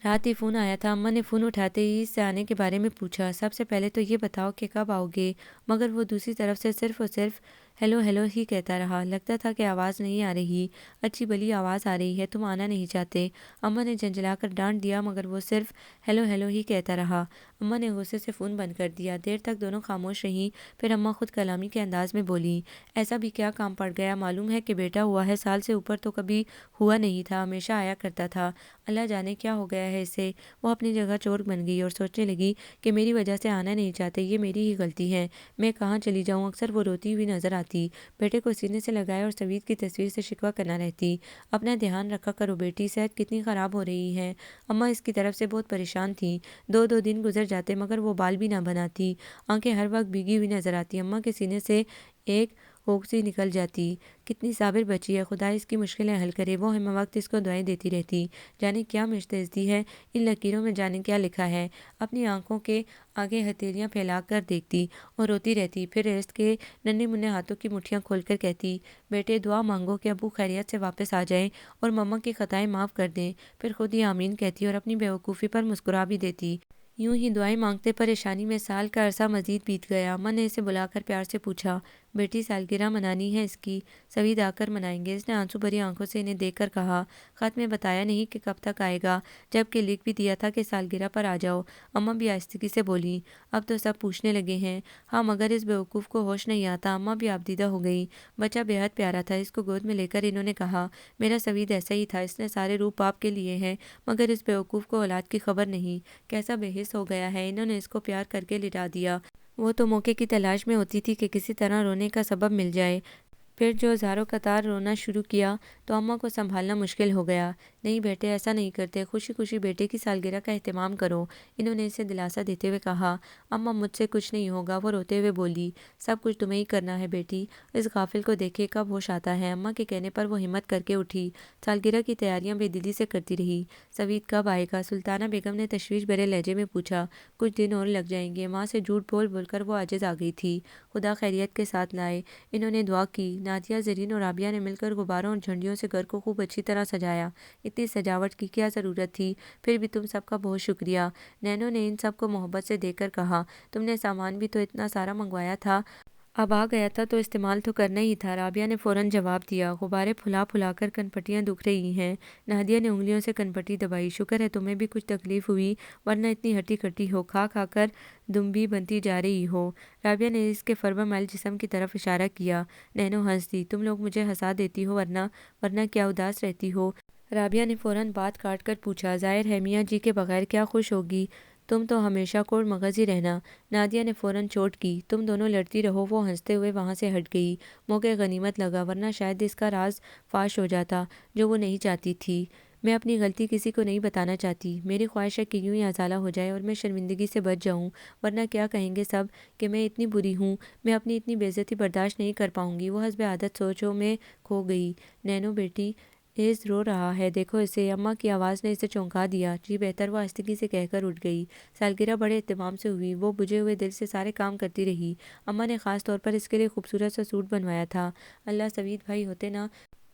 رات ہی فون آیا تھا۔ اماں نے فون اٹھاتے ہی اس سے آنے کے بارے میں پوچھا۔ سب سے پہلے تو یہ بتاؤ کہ کب آؤ گے؟ مگر وہ دوسری طرف سے صرف اور صرف ہیلو ہیلو ہی کہتا رہا۔ لگتا تھا کہ آواز نہیں آ رہی، اچھی بلی آواز آ رہی ہے، تم آنا نہیں چاہتے۔ اماں نے جھنجھلا کر ڈانٹ دیا، مگر وہ صرف ہیلو ہیلو ہی کہتا رہا۔ اماں نے غصے سے فون بند کر دیا۔ دیر تک دونوں خاموش رہیں، پھر اماں خود کلامی کے انداز میں بولی، ایسا بھی کیا کام پڑ گیا؟ معلوم ہے کہ بیٹا ہوا ہے، سال سے اوپر تو کبھی ہوا نہیں تھا، ہمیشہ آیا کرتا تھا، اللہ جانے کیا ہو گیا ہے اسے۔ وہ اپنی جگہ چور بن گئی اور سوچنے لگی کہ میری وجہ سے آنا نہیں چاہتے، یہ میری ہی غلطی ہے، میں کہاں چلی جاؤں؟ اکثر وہ روتی ہوئی نظر آتی، بیٹے کو سینے سے لگائے اور سوید کی تصویر سے شکوہ کرنا رہتی، اپنا دھیان رکھا کرو بیٹی، صحت کتنی خراب ہو رہی ہے۔ اماں اس کی طرف سے بہت پریشان تھیں۔ دو دو دن گزر جاتے مگر وہ بال بھی نہ بناتی، آنکھیں ہر وقت بھیگی ہوئی نظر آتی۔ اماں کے سینے سے ایک اوکسی نکل جاتی، کتنی صابر بچی ہے، خدا اس کی مشکلیں حل کرے۔ وہ ہم وقت اس کو دعائیں دیتی رہتی، جانے کیا مشتعزی ہے ان لکیروں میں، جانے کیا لکھا ہے۔ اپنی آنکھوں کے آگے ہتھیلیاں پھیلا کر دیکھتی اور روتی رہتی، پھر ریست کے ننھے منھے ہاتھوں کی مٹھیاں کھول کر کہتی، بیٹے دعا مانگو کہ ابو خیریت سے واپس آ جائیں اور مما کی خطائیں معاف کر دیں۔ پھر خود ہی آمین کہتی اور اپنی بیوقوفی پر مسکرا بھی دیتی۔ یوں ہی دعائیں مانگتے پریشانی میں سال کا عرصہ مزید بیت گیا۔ اماں نے اسے بلا کر پیار سے پوچھا، بیٹی سالگرہ منانی ہے اس کی؟ سوید آ کر منائیں گے۔ اس نے آنسو بھری آنکھوں سے انہیں دیکھ کر کہا، خط میں بتایا نہیں کہ کب تک آئے گا، جبکہ لکھ بھی دیا تھا کہ سالگرہ پر آ جاؤ۔ اماں بھی آہستگی سے بولی، اب تو سب پوچھنے لگے ہیں۔ ہاں مگر اس بیوقوف کو ہوش نہیں آتا۔ اماں بھی آبدیدہ ہو گئی۔ بچہ بے حد پیارا تھا۔ اس کو گود میں لے کر انہوں نے کہا، میرا سوید ایسا ہی تھا، اس نے سارے روپ آپ کے لیے ہیں، مگر اس بیوقوف کو اولاد کی خبر نہیں، کیسا بے حس ہو گیا ہے۔ انہوں نے اس کو پیار کر کے لٹا دیا۔ وہ تو موقع کی تلاش میں ہوتی تھی کہ کسی طرح رونے کا سبب مل جائے۔ پھر جو ہزاروں قطار رونا شروع کیا تو اماں کو سنبھالنا مشکل ہو گیا۔ نہیں بیٹے، ایسا نہیں کرتے، خوشی خوشی بیٹے کی سالگرہ کا اہتمام کرو، انہوں نے اسے دلاسا دیتے ہوئے کہا۔ اماں، مجھ سے کچھ نہیں ہوگا، وہ روتے ہوئے بولی، سب کچھ تمہیں ہی کرنا ہے بیٹی، اس غافل کو دیکھے کب ہوش آتا ہے۔ اماں کے کہنے پر وہ ہمت کر کے اٹھی، سالگرہ کی تیاریاں بے دلی سے کرتی رہی۔ سوید کب آئے گا؟ سلطانہ بیگم نے تشویش بھرے لہجے میں پوچھا۔ کچھ دن اور لگ جائیں گے۔ ماں سے جھوٹ بول بول کر وہ عاجز آ گئی تھی۔ خدا خیریت کے ساتھ لائے۔ انہوں نے دعا کی۔ نادیہ، زرین اور رابعہ نے مل کر غباروں اور جھنڈیوں سے گھر کو خوب اچھی طرح سجایا۔ اتنی سجاوٹ کی کیا ضرورت تھی؟ پھر بھی تم سب کا بہت شکریہ۔ نینو نے ان سب کو محبت سے دیکھ کر کہا، تم نے سامان بھی تو اتنا سارا منگوایا تھا، اب آ گیا تھا تو استعمال تو کرنا ہی تھا۔ رابعہ نے فوراً جواب دیا، غبارے پھلا پھلا کر کنپٹیاں دکھ رہی ہیں۔ نادیہ نے انگلیوں سے کنپٹی دبائی، شکر ہے تمہیں بھی کچھ تکلیف ہوئی، ورنہ اتنی ہٹی کٹی ہو، کھا کھا کر دمبی بنتی جا رہی ہو۔ رابعہ نے اس کے فربہ میل جسم کی طرف اشارہ کیا۔ نینو ہنس دی، تم لوگ مجھے ہنسا دیتی ہو، ورنہ کیا اداس رہتی ہو؟ رابعہ نے فوراً بات کاٹ کر پوچھا، ظاہر ہے میاں جی کے بغیر کیا خوش ہوگی، تم تو ہمیشہ کوڑ مغز ہی رہنا۔ نادیہ نے فوراً چوٹ کی، تم دونوں لڑتی رہو۔ وہ ہنستے ہوئے وہاں سے ہٹ گئی۔ موقع غنیمت لگا، ورنہ شاید اس کا راز فاش ہو جاتا، جو وہ نہیں چاہتی تھی۔ میں اپنی غلطی کسی کو نہیں بتانا چاہتی، میری خواہش ہے کہ یوں ہی ازالہ ہو جائے اور میں شرمندگی سے بچ جاؤں، ورنہ کیا کہیں گے سب کہ میں اتنی بری ہوں، میں اپنی اتنی بے عزتی برداشت نہیں کر پاؤں گی۔ وہ حسب عادت سوچوں میں کھو گئی۔ نینو بیٹی، ایز رو رہا ہے، دیکھو اسے۔ اماں کی آواز نے اسے چونکا دیا۔ جی بہتر، وہ آہستگی سے کہہ کر اٹھ گئی۔ سالگرہ بڑے اہتمام سے ہوئی، وہ بجھے ہوئے دل سے سارے کام کرتی رہی۔ اماں نے خاص طور پر اس کے لیے خوبصورت سا سوٹ بنوایا تھا۔ اللہ، سوید بھائی ہوتے نا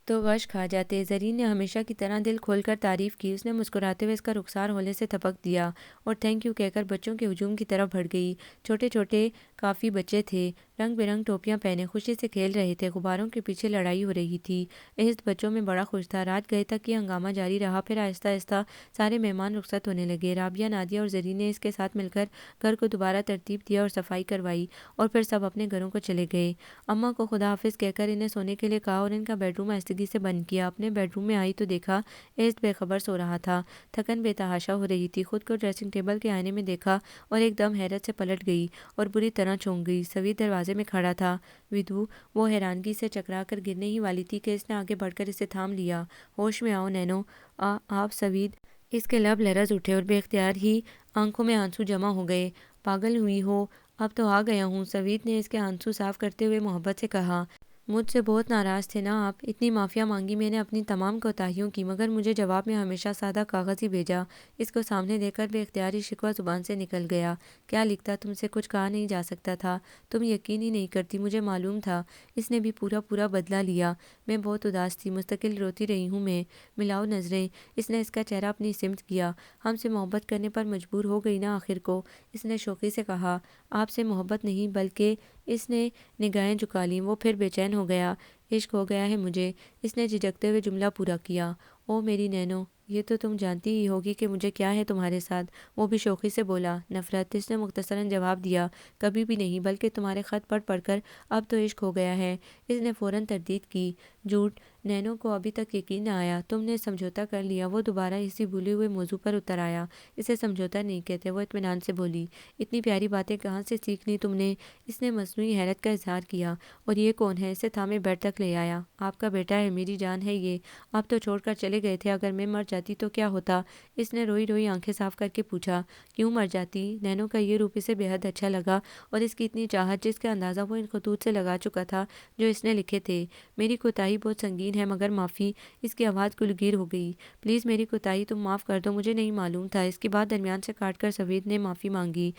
تو غش کھا جاتے۔ زرین نے ہمیشہ کی طرح دل کھول کر تعریف کی۔ اس نے مسکراتے ہوئے اس کا رخسار ہولے سے تھپک دیا اور تھینک یو کہہ کر بچوں کے ہجوم کی طرف بڑھ گئی۔ چھوٹے چھوٹے کافی بچے تھے، رنگ برنگ ٹوپیاں پہنے خوشی سے کھیل رہے تھے۔ غباروں کے پیچھے لڑائی ہو رہی تھی۔ اہست بچوں میں بڑا خوش تھا۔ رات گئے تک یہ ہنگامہ جاری رہا، پھر آہستہ آہستہ سارے مہمان رخصت ہونے لگے۔ رابعہ، نادیہ اور زرین نے اس کے ساتھ مل کر گھر کو دوبارہ ترتیب دیا اور صفائی کروائی، اور پھر سب اپنے گھروں کو چلے گئے۔ اماں کو خدا حافظ کہہ کر انہیں سونے کے لیے کہا اور ان کا بیڈ روم آہستگی سے بند کیا۔ اپنے بیڈ روم میں آئی تو دیکھا اہست بے خبر سو رہا تھا۔ تھکن بے تحاشا ہو رہی تھی۔ خود کو ڈریسنگ ٹیبل کے آئینے میں دیکھا اور ایک دم حیرت سے پلٹ گئی اور بری طرح چونک گئی۔ سوید دروازے میں کھڑا تھا۔ ودو، وہ حیرانگی سے چکرا کر گرنے ہی والی تھی کہ اس نے آگے بڑھ کر اسے تھام لیا۔ ہوش میں آؤ نینو، آپ سوید۔ اس کے لب لرز اٹھے اور بے اختیار ہی آنکھوں میں آنسو جمع ہو گئے۔ پاگل ہوئی ہو؟ اب تو آ گیا ہوں، سوید نے اس کے آنسو صاف کرتے ہوئے محبت سے کہا۔ مجھ سے بہت ناراض تھے نا آپ؟ اتنی معافیاں مانگی میں نے اپنی تمام کوتاہیوں کی، مگر مجھے جواب میں ہمیشہ سادہ کاغذ ہی بھیجا۔ اس کو سامنے دیکھ کر بے اختیاری شکوہ زبان سے نکل گیا۔ کیا لکھتا؟ تم سے کچھ کہا نہیں جا سکتا تھا، تم یقین ہی نہیں کرتی، مجھے معلوم تھا۔ اس نے بھی پورا بدلہ لیا۔ میں بہت اداس تھی، مستقل روتی رہی ہوں میں۔ ملاؤ نظریں۔ اس نے اس کا چہرہ اپنی سمت کیا۔ ہم سے محبت کرنے پر مجبور ہو گئی نا آخر کو، اس نے شوخی سے کہا۔ آپ سے محبت نہیں بلکہ، اس نے نگاہیں جھکا لیں۔ وہ پھر بے چین ہو گیا۔ عشق ہو گیا ہے مجھے، اس نے جھجکتے ہوئے جملہ پورا کیا۔ او میری نینو، یہ تو تم جانتی ہی ہوگی کہ مجھے کیا ہے تمہارے ساتھ۔ وہ بھی شوخی سے بولا۔ نفرت، اس نے مختصراً جواب دیا۔ کبھی بھی نہیں، بلکہ تمہارے خط پڑھ کر اب تو عشق ہو گیا ہے، اس نے فوراً تردید کی۔ جھوٹ، نینو کو ابھی تک یقین نہ آیا۔ تم نے سمجھوتا کر لیا؟ وہ دوبارہ اسی بھولے ہوئے موضوع پر اتر آیا۔ اسے سمجھوتا نہیں کہتے، وہ اطمینان سے بولی۔ اتنی پیاری باتیں کہاں سے سیکھ لی تم نے؟ اس نے مصنوعی حیرت کا اظہار کیا۔ اور یہ کون ہے؟ اسے تھامے بیڈ تک لے آیا۔ آپ کا بیٹا ہے، میری جان ہے یہ۔ آپ تو چھوڑ کر چلے گئے تھے، اگر میں مر جاتی تو کیا ہوتا؟ اس نے روئی روئی آنکھیں صاف کر کے پوچھا۔ کیوں مر جاتی؟ نینو کا یہ روپ اسے بے حد اچھا لگا، اور اس کی اتنی چاہت جس کا اندازہ وہ ان خطوط سے لگا چکا تھا جو اس نے لکھے تھے۔ میری کوتاہی بہت سنگین ہے، مگر معافی۔ اس کی آواز گلگیر ہو گئی۔ پلیز میری کوتاہی تم معاف کر دو، مجھے نہیں معلوم تھا۔ اس کی بات درمیان سے کاٹ کر سوید نے معافی مانگی۔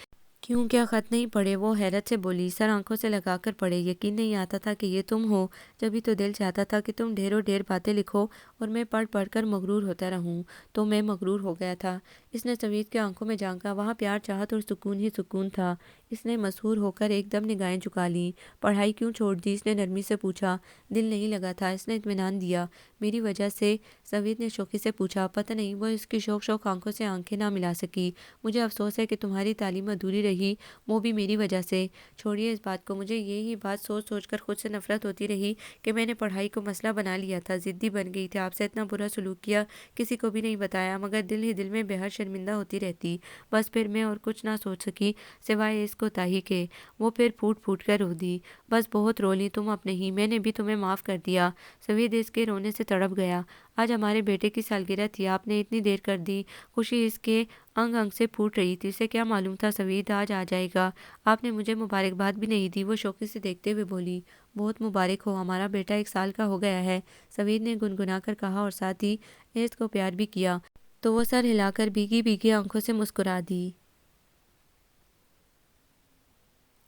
کیوں، کیا خط نہیں پڑھے؟ وہ حیرت سے بولی۔ سر آنکھوں سے لگا کر پڑھے، یقین نہیں آتا تھا کہ یہ تم ہو۔ جبھی تو دل چاہتا تھا کہ تم ڈھیروں ڈھیر باتیں لکھو اور میں پڑھ کر مغرور ہوتا رہوں، تو میں مغرور ہو گیا تھا۔ اس نے سوید کے آنکھوں میں جھانکا، وہاں پیار، چاہت اور سکون ہی سکون تھا۔ اس نے مسحور ہو کر ایک دم نگاہیں جھکا لیں۔ پڑھائی کیوں چھوڑ دی؟ اس نے نرمی سے پوچھا۔ دل نہیں لگا تھا، اس نے اطمینان دیا۔ میری وجہ سے؟ سوید نے شوخی سے پوچھا۔ پتہ نہیں، وہ اس کی شوق آنکھوں سے آنکھیں نہ ملا سکی۔ مجھے افسوس ہے کہ تمہاری تعلیم ادھوری رہی، وہ بھی میری وجہ سے۔ چھوڑیے اس بات کو، مجھے یہی بات سوچ کر خود سے نفرت ہوتی رہی کہ میں نے پڑھائی کو مسئلہ بنا لیا تھا، ضدی بن گئی تھی، آپ سے اتنا برا سلوک کیا، کسی کو بھی نہیں بتایا، مگر دل ہی دل میں بے حد شرمندہ ہوتی رہتی۔ بس پھر میں اور کچھ نہ سوچ سکی سوائے اس کوتاہی کے۔ وہ پھر پھوٹ کر رو دی۔ بس بہت رو لی تم اب نہیں، میں نے بھی تمہیں معاف کر دیا۔ سوید اس کے رونے سے تڑپ گیا۔ آج ہمارے بیٹے کی سالگرہ تھی، آپ نے اتنی دیر کر دی۔ خوشی اس کے انگ انگ سے پھوٹ رہی تھی۔ اسے کیا معلوم تھا سوید آج آ جائے گا؟ آپ نے مجھے مبارکباد بھی نہیں دی، وہ شوقی سے دیکھتے ہوئے بولی۔ بہت مبارک ہو، ہمارا بیٹا 1 سال کا ہو گیا ہے، سوید نے گنگنا کر کہا، اور ساتھ ہی اہست کو پیار بھی کیا۔ تو وہ سر ہلا کر بھیگی آنکھوں سے مسکرا دی۔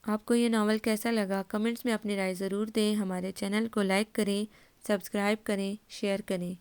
آپ کو یہ ناول کیسا لگا؟ کمنٹس میں اپنی رائے ضرور دیں۔ ہمارے چینل کو لائک کریں، سبسکرائب کریں، شیئر کریں۔